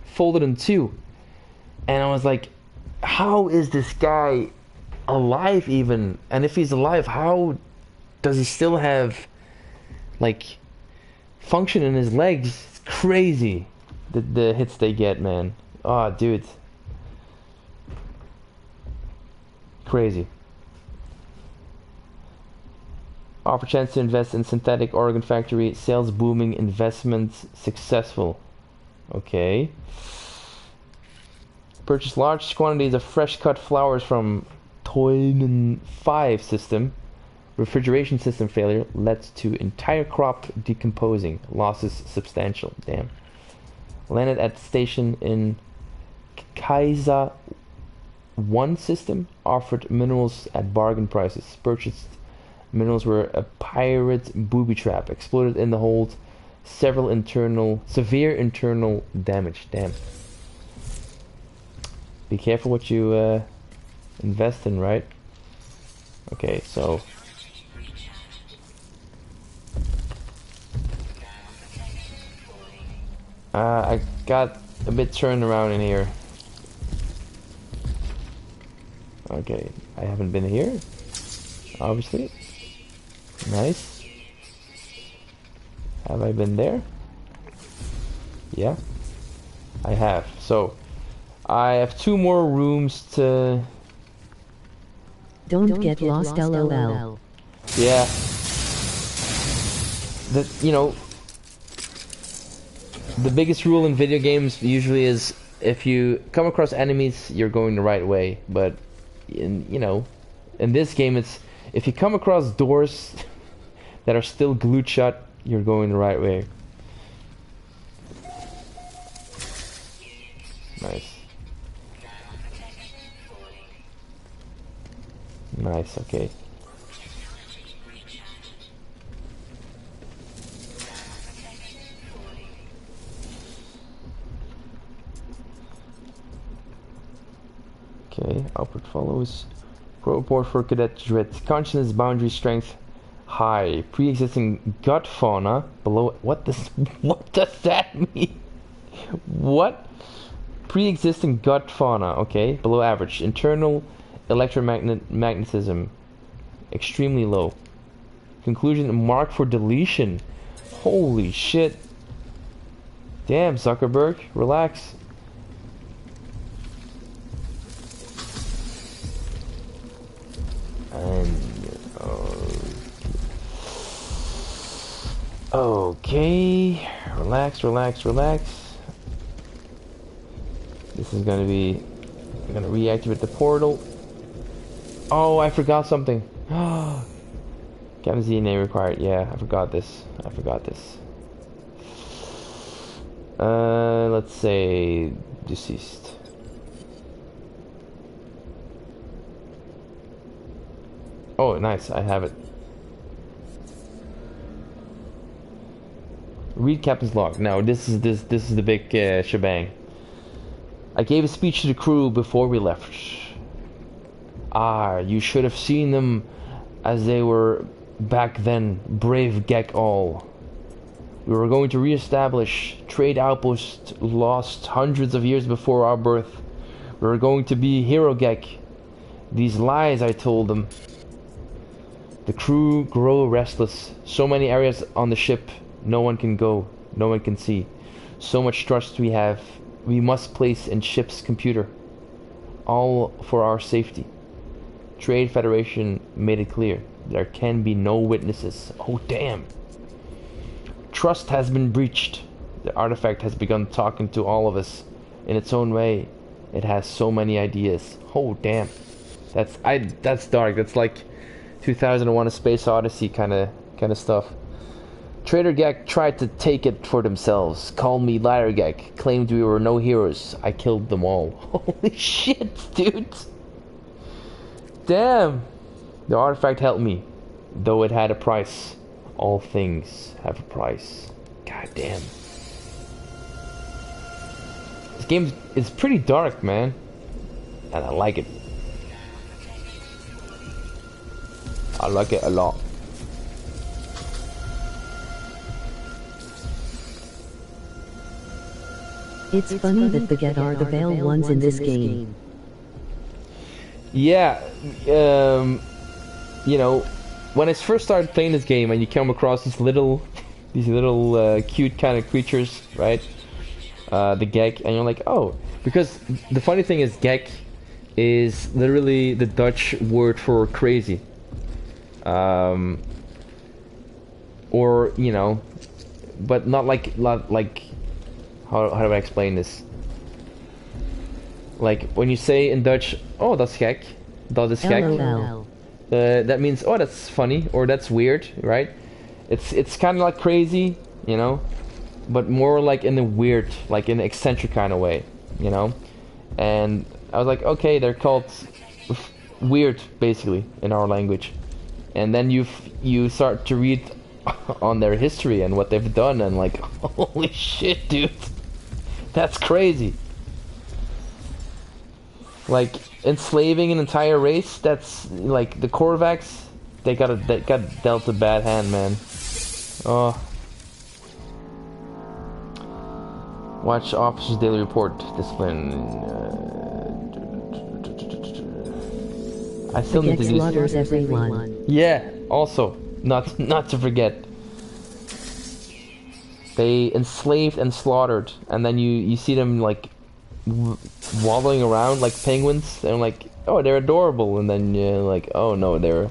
folded in two. And I was like, how is this guy alive even? And if he's alive, how does he still have like function in his legs? It's crazy the hits they get, man. Oh, dude, crazy. Offer chance to invest in synthetic organ factory, sales booming, investments successful. Okay. Purchase large quantities of fresh cut flowers from Toinen 5 system. Refrigeration system failure led to entire crop decomposing. Losses substantial. Damn. Landed at station in Kaisa 1 system. Offered minerals at bargain prices. Purchased minerals were a pirate booby trap. Exploded in the hold. Severe internal damage. Damn. Be careful what you invest in, right? Okay, so I got a bit turned around in here. Okay, I haven't been here, obviously. Nice. Have I been there? Yeah, I have. So I have 2 more rooms to... Don't get lost, lol. Yeah. You know, the biggest rule in video games usually is if you come across enemies, you're going the right way. But you know, in this game, it's if you come across doors that are still glued shut, you're going the right way. Nice. Nice, okay. Okay, output follows. Pro report for Cadet Drit. Consciousness, boundary, strength, high. Pre-existing gut fauna below. What does that mean? What? Pre-existing gut fauna. Okay, below average. Internal electromagnetism extremely low. Conclusion: mark for deletion. Holy shit! Damn, Zuckerberg, relax. And okay, relax, relax, relax. This is gonna be. I'm gonna reactivate the portal. Oh, I forgot something. Captain's DNA required. Yeah, I forgot this. I forgot this. Let's say deceased. Oh, nice. I have it. Read captain's log. Now, this is the big shebang. I gave a speech to the crew before we left. Ah, you should have seen them as they were back then, brave Gek all. We were going to re-establish trade outposts lost hundreds of years before our birth. We were going to be hero Gek. These lies I told them. The crew grow restless. So many areas on the ship no one can go, no one can see. So much trust we have. We must place in ship's computer. All for our safety. Trade Federation made it clear. There can be no witnesses. Oh damn. Trust has been breached. The artifact has begun talking to all of us in its own way. It has so many ideas. Oh damn. That's dark. That's like 2001: A Space Odyssey kind of stuff. Trader Gek tried to take it for themselves. Called me Liar Gek. Claimed we were no heroes. I killed them all. Holy shit, dude. Damn. The artifact helped me, though it had a price. All things have a price. God damn. This game is pretty dark, man. And I like it. I like it a lot. It's funny that the Get are the Veil ones in this game. Yeah, you know, when I first started playing this game and you come across these little cute kind of creatures, right? The Gek, and you're like, oh, because the funny thing is Gek is literally the Dutch word for crazy. Or, you know, but not like how do I explain this? Like when you say in Dutch, "Oh, that's gek," dat is gek. That means, oh, that's funny or that's weird, right? It's kind of like crazy, you know, but more like in a weird, like in an eccentric kind of way, you know. And I was like, okay, they're called weird, basically, in our language. And then you start to read on their history and what they've done, and like, holy shit, dude, that's crazy. Like enslaving an entire race. That's like the Korvax. They got dealt a bad hand, man. Oh. Watch officer's daily report. Discipline. I still need to do slaughters everyone. Yeah. Also, not to forget. They enslaved and slaughtered, and then you see them like waddling around like penguins. They're like, oh, they're adorable, and then you're like, oh no, they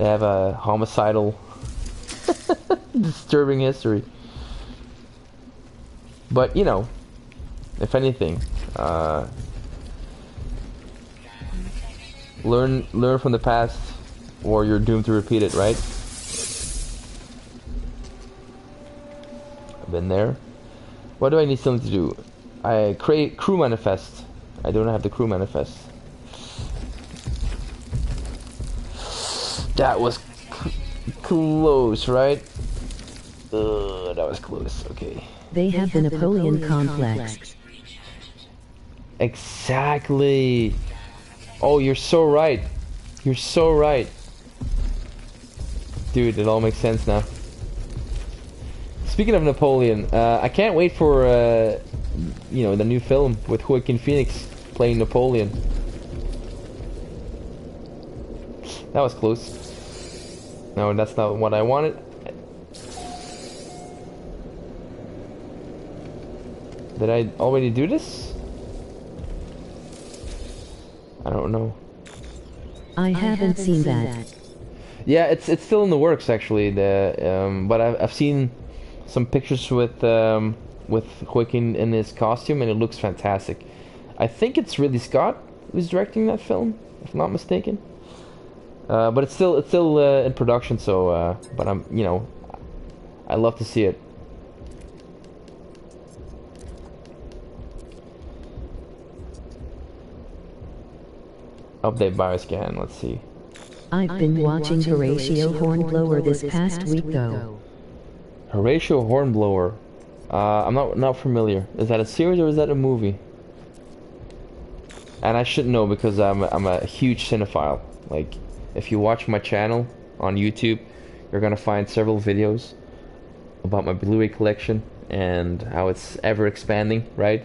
have a homicidal, disturbing history. But you know, if anything, learn from the past, or you're doomed to repeat it, right? I've been there. What do I need something to do? I create crew manifest. I don't have the crew manifest. That was close, right? That was close. Okay. They have the Napoleon complex. Exactly. Oh, you're so right. You're so right. Dude, it all makes sense now. Speaking of Napoleon, I can't wait for you know, the new film with Joaquin Phoenix playing Napoleon. That was close. No, that's not what I wanted. Did I already do this? I don't know. I haven't seen that. Yeah, it's still in the works actually. But I've seen some pictures with Joaquin in his costume, and it looks fantastic. I think it's Ridley Scott who's directing that film, if I'm not mistaken. But it's still in production. So, but I'm, you know, I love to see it. Update bioscan. Let's see. I've been watching Horatio Hornblower this past week though. Horatio Hornblower. I'm not familiar. Is that a series or is that a movie? And I should know because I'm a huge cinephile. Like, if you watch my channel on YouTube, you're gonna find several videos about my Blu-ray collection and how it's ever expanding, right?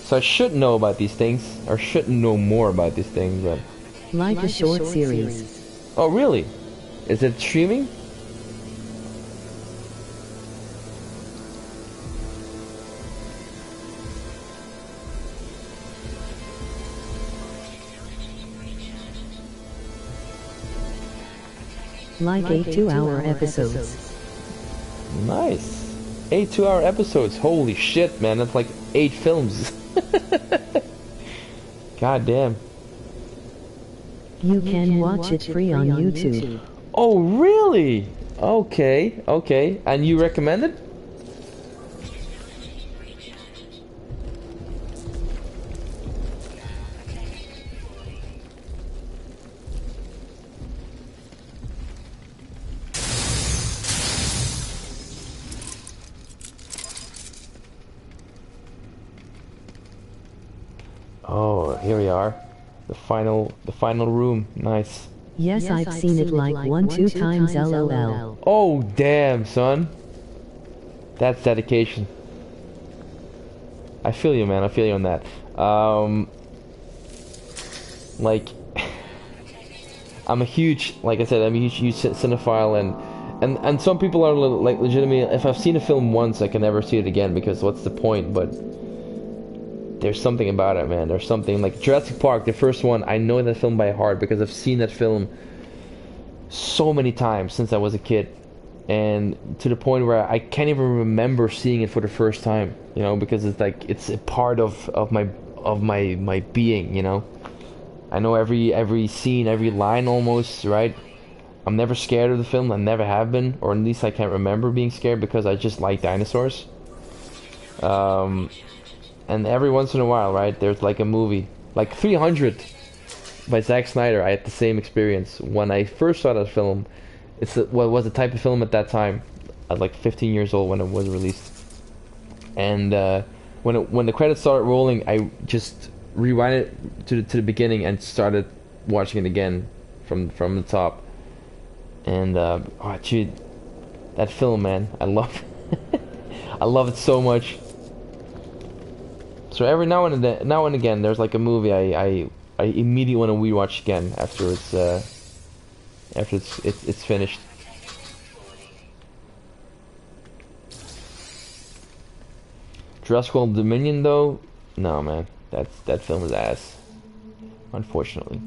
So I should know about these things, or should know more about these things, but... Like a short series. Oh, really? Is it streaming? Like 8 2-hour episodes. Nice. 8 2-hour episodes. Holy shit, man. That's like 8 films. God damn. You can watch it free on YouTube. Oh, really? Okay, okay. And you recommend it? Oh, here we are. The final room. Nice. Yes, I've seen it like 1-2 times LOL. Oh, damn, son. That's dedication. I feel you, man. I feel you on that. Like, I'm a huge, like I said, I'm a huge cinephile, and some people are like legitimately. If I've seen a film once, I can never see it again because what's the point? But there's something about it, man. There's something like Jurassic Park, the first one. I know that film by heart because I've seen that film so many times since I was a kid, and to the point where I can't even remember seeing it for the first time. You know, because it's like it's a part of my being. You know, I know every scene, every line almost. Right. I'm never scared of the film. I never have been, or at least I can't remember being scared because I just like dinosaurs. And every once in a while, right, there's like a movie, like 300 by Zack Snyder. I had the same experience when I first saw that film. What was the type of film at that time? I was like 15 years old when it was released. And when the credits started rolling, I just rewind it to the beginning and started watching it again from the top. And oh, dude, that film, man, I love I love it so much. So every now and again, there's like a movie I immediately want to rewatch again after it's finished. Jurassic World Dominion, though, no, man, that film is ass, unfortunately.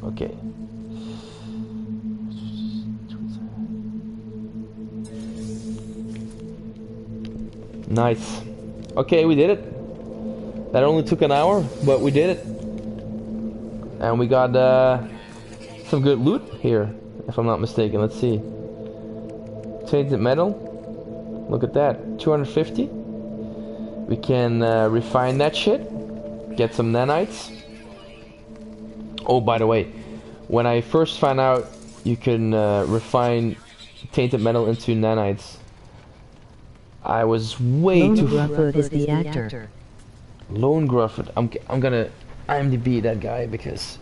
Okay. Nice. Okay, we did it. That only took an hour, but we did it. And we got some good loot here, if I'm not mistaken. Let's see. Tainted metal. Look at that. 250. We can refine that shit. Get some nanites. Oh, by the way, when I first found out you can refine tainted metal into nanites, I was way Lone too. Grufford is the actor. Lone Grufford. I'm gonna IMDb that guy because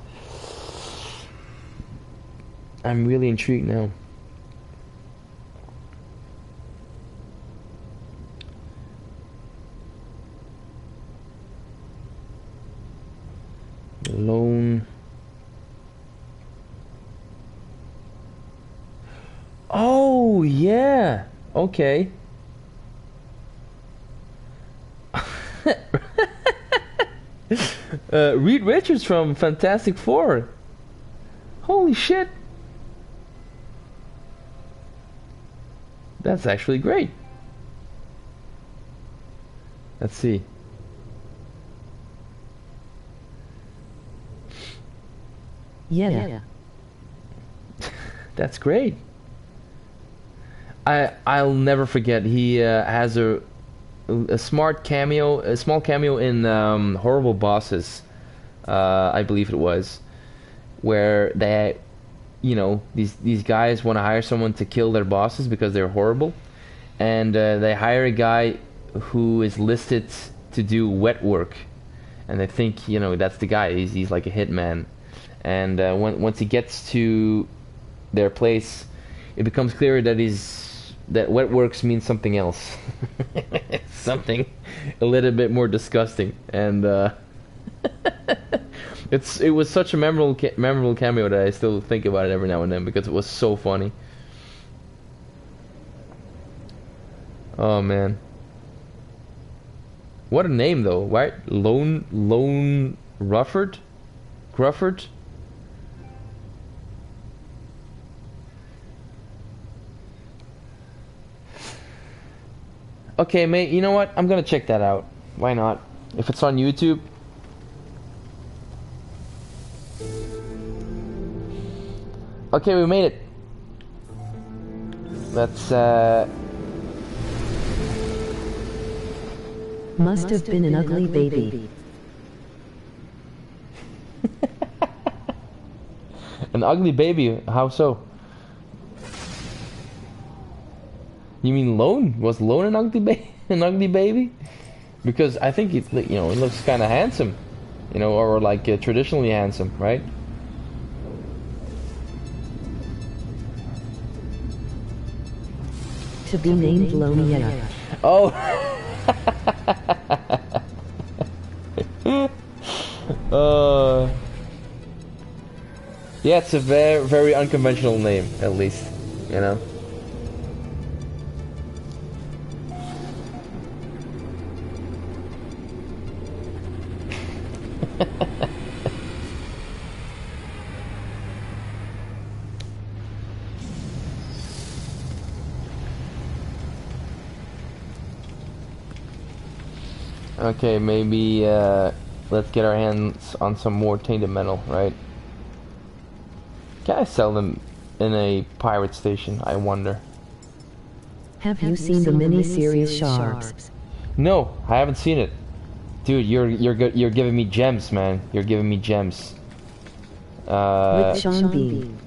I'm really intrigued now. Lone. Oh yeah. Okay. Reed Richards from Fantastic Four. Holy shit. That's actually great. Let's see. Yeah. That's great. I'll never forget. He has a small cameo in Horrible Bosses. I believe it was, where they, these guys want to hire someone to kill their bosses because they're horrible, and they hire a guy who is listed to do wet work, and they think that's the guy. He's like a hitman, and once he gets to their place, it becomes clear that wet works means something else, something a little bit more disgusting, and it was such a memorable cameo that I still think about it every now and then because it was so funny. Oh man, what a name though, right? Lone Grufford. Okay, mate, you know what? I'm gonna check that out. Why not? If it's on YouTube. Okay, we made it. Let's, Must have been an ugly baby. An ugly baby? How so? You mean Lone? Was Lone an ugly baby? Because I think it looks kind of handsome, or like traditionally handsome, right? To be named Lonia. Oh. Yeah, it's a very, very unconventional name, at least, Okay, maybe let's get our hands on some more tainted metal, right? Can I sell them in a pirate station? I wonder. Have you seen the mini-series Sharps? No, I haven't seen it. Dude, you're giving me gems, man. You're giving me gems. With Sean Bean.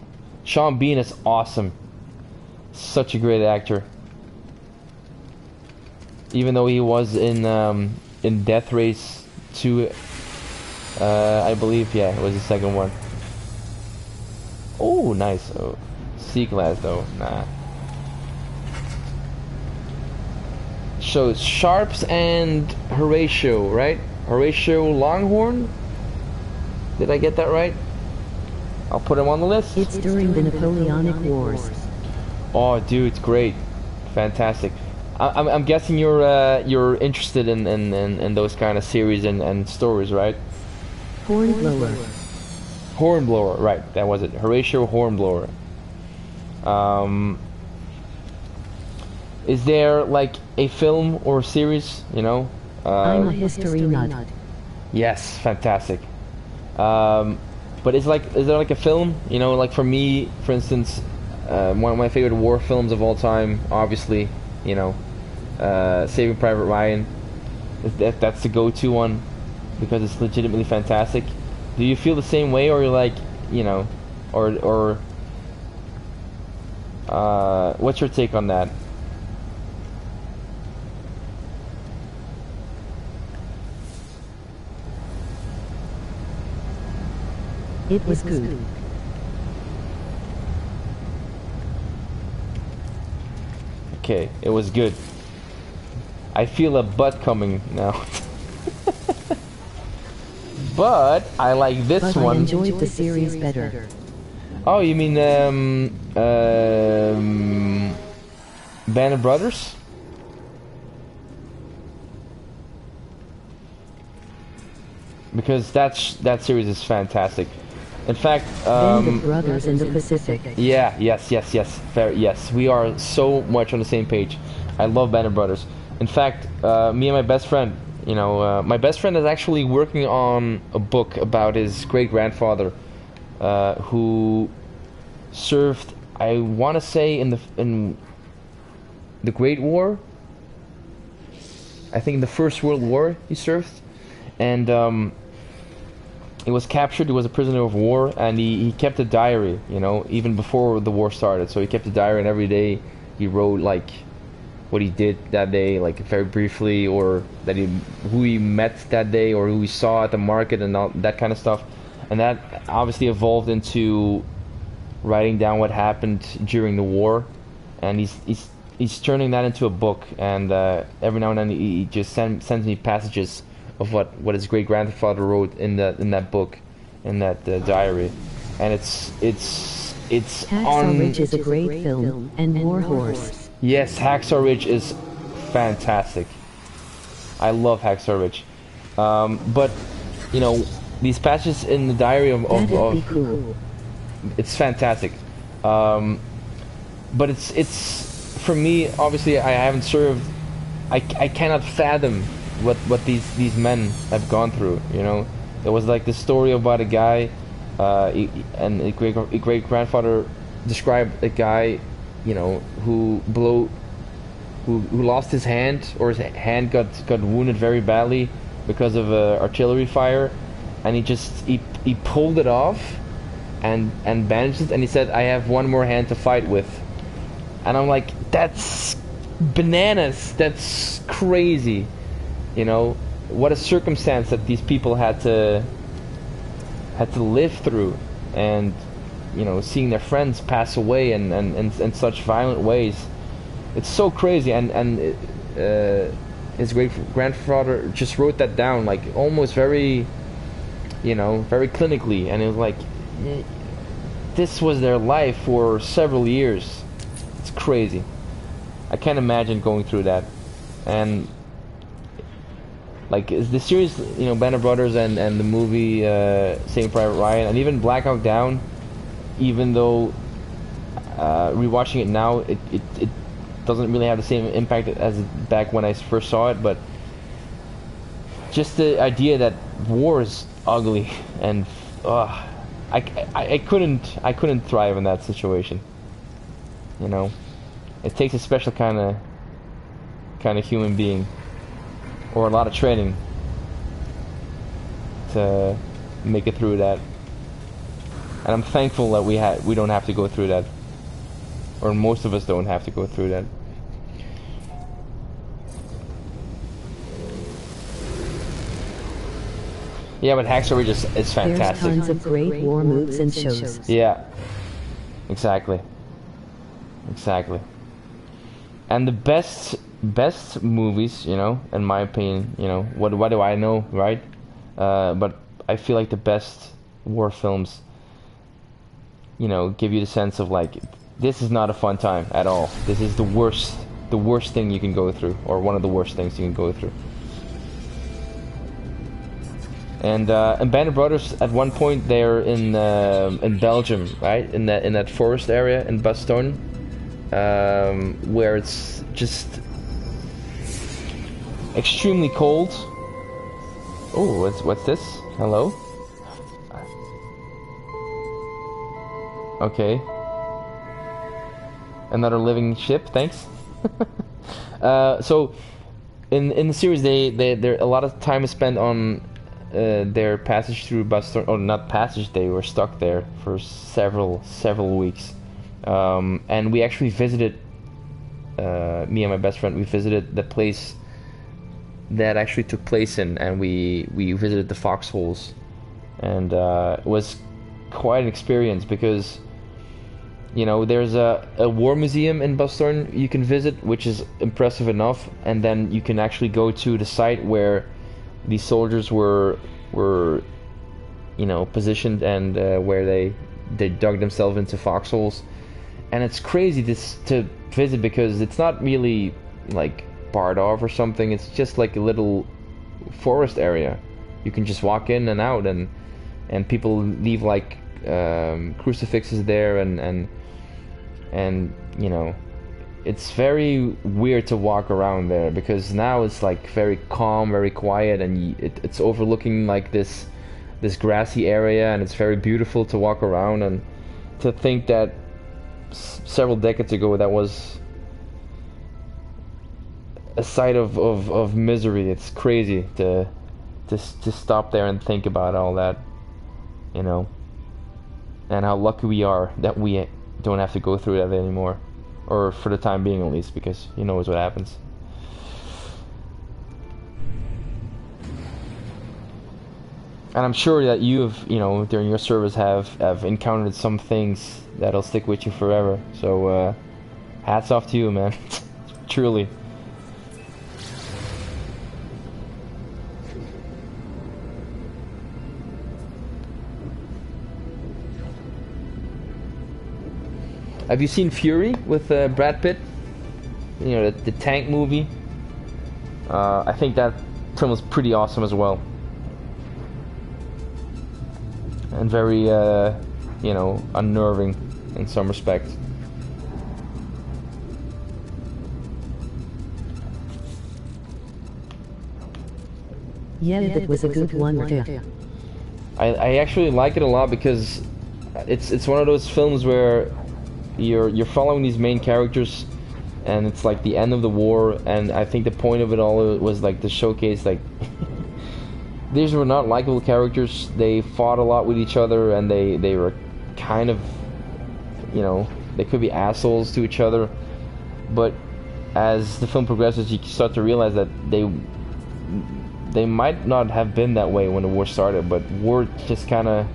Sean Bean is awesome. Such a great actor. Even though he was in Death Race 2, I believe, yeah, it was the second one. Oh, nice. Oh, C-Class though, nah. So Sharps and Horatio, right? Horatio Longhorn? Did I get that right? I'll put him on the list. It's during the Napoleonic Wars. Oh, dude, it's great, fantastic. I'm guessing you're interested in those kind of series and stories, right? Hornblower. Hornblower, right? That was it. Horatio Hornblower. Is there like a film or series? I'm a history nut. Yes, fantastic. But is there like a film? Like for me, for instance, one of my favorite war films of all time, obviously, Saving Private Ryan. That's the go-to one because it's legitimately fantastic. Do you feel the same way, or you're like, or what's your take on that? It was good. Okay, it was good. I feel a butt coming now. But I like this one. I enjoyed the series better. Oh, you mean Band of Brothers? Because that series is fantastic. In fact, Band of Brothers in the Pacific. Yeah, yes, fair, yes. We are so much on the same page. I love Band of Brothers. In fact, me and my best friend, my best friend is actually working on a book about his great-grandfather, who served, I want to say, in the Great War. I think in the First World War he served, and he was captured. He was a prisoner of war, and he kept a diary. You know, even before the war started. So he kept a diary, and every day he wrote like what he did that day, like very briefly, or that who he met that day, or who he saw at the market, and all that kind of stuff. And that obviously evolved into writing down what happened during the war, and he's turning that into a book. And every now and then he just sends me passages of what his great grandfather wrote in that book, in that diary, and it's Hacksaw Ridge is a great film, and War Horse. Yes, Hacksaw Ridge is fantastic. I love Hacksaw Ridge, but you know, these passages in the diary of That'd be cool. it's fantastic, but it's for me. Obviously, I haven't served. I cannot fathom what these men have gone through. You know, there was like this story about a guy, and a great grandfather described a guy, you know, who lost his hand, or his hand got wounded very badly because of artillery fire, and he pulled it off and bandaged it, and he said, I have one more hand to fight with. And I'm like, that's bananas, that's crazy. You know, what a circumstance that these people had to live through, and you know, seeing their friends pass away in such violent ways. It's so crazy. And his great grandfather just wrote that down, like almost very, you know, very clinically, and it was like, this was their life for several years. It's crazy. I can't imagine going through that. And like the series, you know, Band of Brothers and the movie Saving Private Ryan, and even Black Hawk Down, even though rewatching it now, it doesn't really have the same impact as back when I first saw it. But just the idea that war is ugly, and I couldn't thrive in that situation. You know, it takes a special kind of human being, or a lot of training, to make it through that. And I'm thankful that we don't have to go through that, or most of us don't have to go through that. Yeah, but Hacksaw Ridge is fantastic. There's tons of great war moves and shows. Yeah, exactly. And the best movies, you know, in my opinion, you know, what do I know, right? But I feel like the best war films, you know, give you the sense of like, this is not a fun time at all. This is the worst thing you can go through, or one of the worst things you can go through. And Band of Brothers, at one point they're in Belgium, right? In that forest area in Bastogne, where it's just extremely cold. Oh, what's this? Hello? Okay. Another living ship, thanks. So in the series, they a lot of time is spent on their passage through Bastogne, or not passage, they were stuck there for several weeks. And we actually visited, me and my best friend, we visited the place that actually took place in, and we visited the foxholes, and it was quite an experience, because you know, there's a war museum in Bastogne you can visit, which is impressive enough, and then you can actually go to the site where these soldiers were you know, positioned, and where they dug themselves into foxholes. And it's crazy to visit, because it's not really like barred off or something. It's just like a little forest area. You can just walk in and out, and people leave like crucifixes there, and you know, it's very weird to walk around there, because now it's like very calm, very quiet, and it's overlooking like this grassy area, and it's very beautiful to walk around. And to think that several decades ago that was a sight of misery. It's crazy to stop there and think about all that. you know, and how lucky we are that we don't have to go through that anymore, or for the time being at least, because who knows what happens. And I'm sure that you have, you know, during your service have encountered some things that'll stick with you forever. So, hats off to you, man. Truly. Have you seen Fury with Brad Pitt? You know, the tank movie. I think that film was pretty awesome as well. And very, you know, unnerving in some respects. Yeah, that was a good one. I actually like it a lot because it's one of those films where you're following these main characters, and it's like the end of the war, and I think the point of it all was like to showcase like these were not likable characters. They fought a lot with each other, and they were kind of, you know, they could be assholes to each other, but as the film progresses, you start to realize that they might not have been that way when the war started, but war just kind of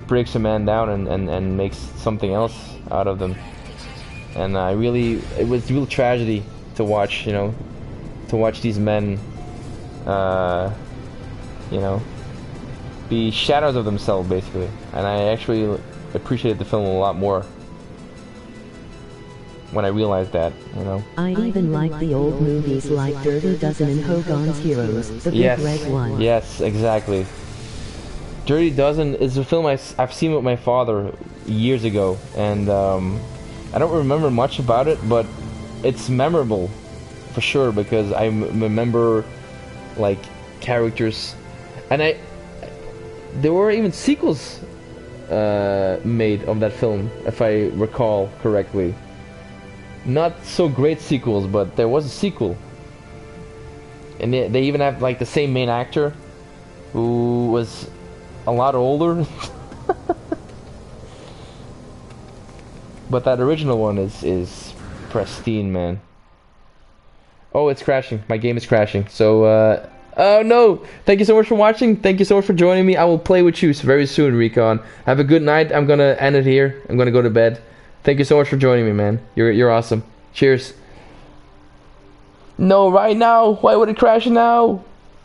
breaks a man down and makes something else out of them. And it was real tragedy to watch, you know, to watch these men, you know, be shadows of themselves, basically. And I actually appreciated the film a lot more when I realized that, you know. I even like the old movies like Dirty Dozen and Hogan's Heroes, the big red one. Yes, exactly. Dirty Dozen is a film I've seen with my father years ago, and I don't remember much about it, but it's memorable for sure because I remember like characters, and there were even sequels made of that film, if I recall correctly. Not so great sequels, but there was a sequel, and they even have like the same main actor, who was a lot older. But that original one is pristine, man. Oh, it's crashing. My game is crashing. So, oh no! Thank you so much for watching. Thank you so much for joining me. I will play with you very soon, Recon. Have a good night. I'm gonna end it here. I'm gonna go to bed. Thank you so much for joining me, man. You're awesome. Cheers. No, right now. Why would it crash now?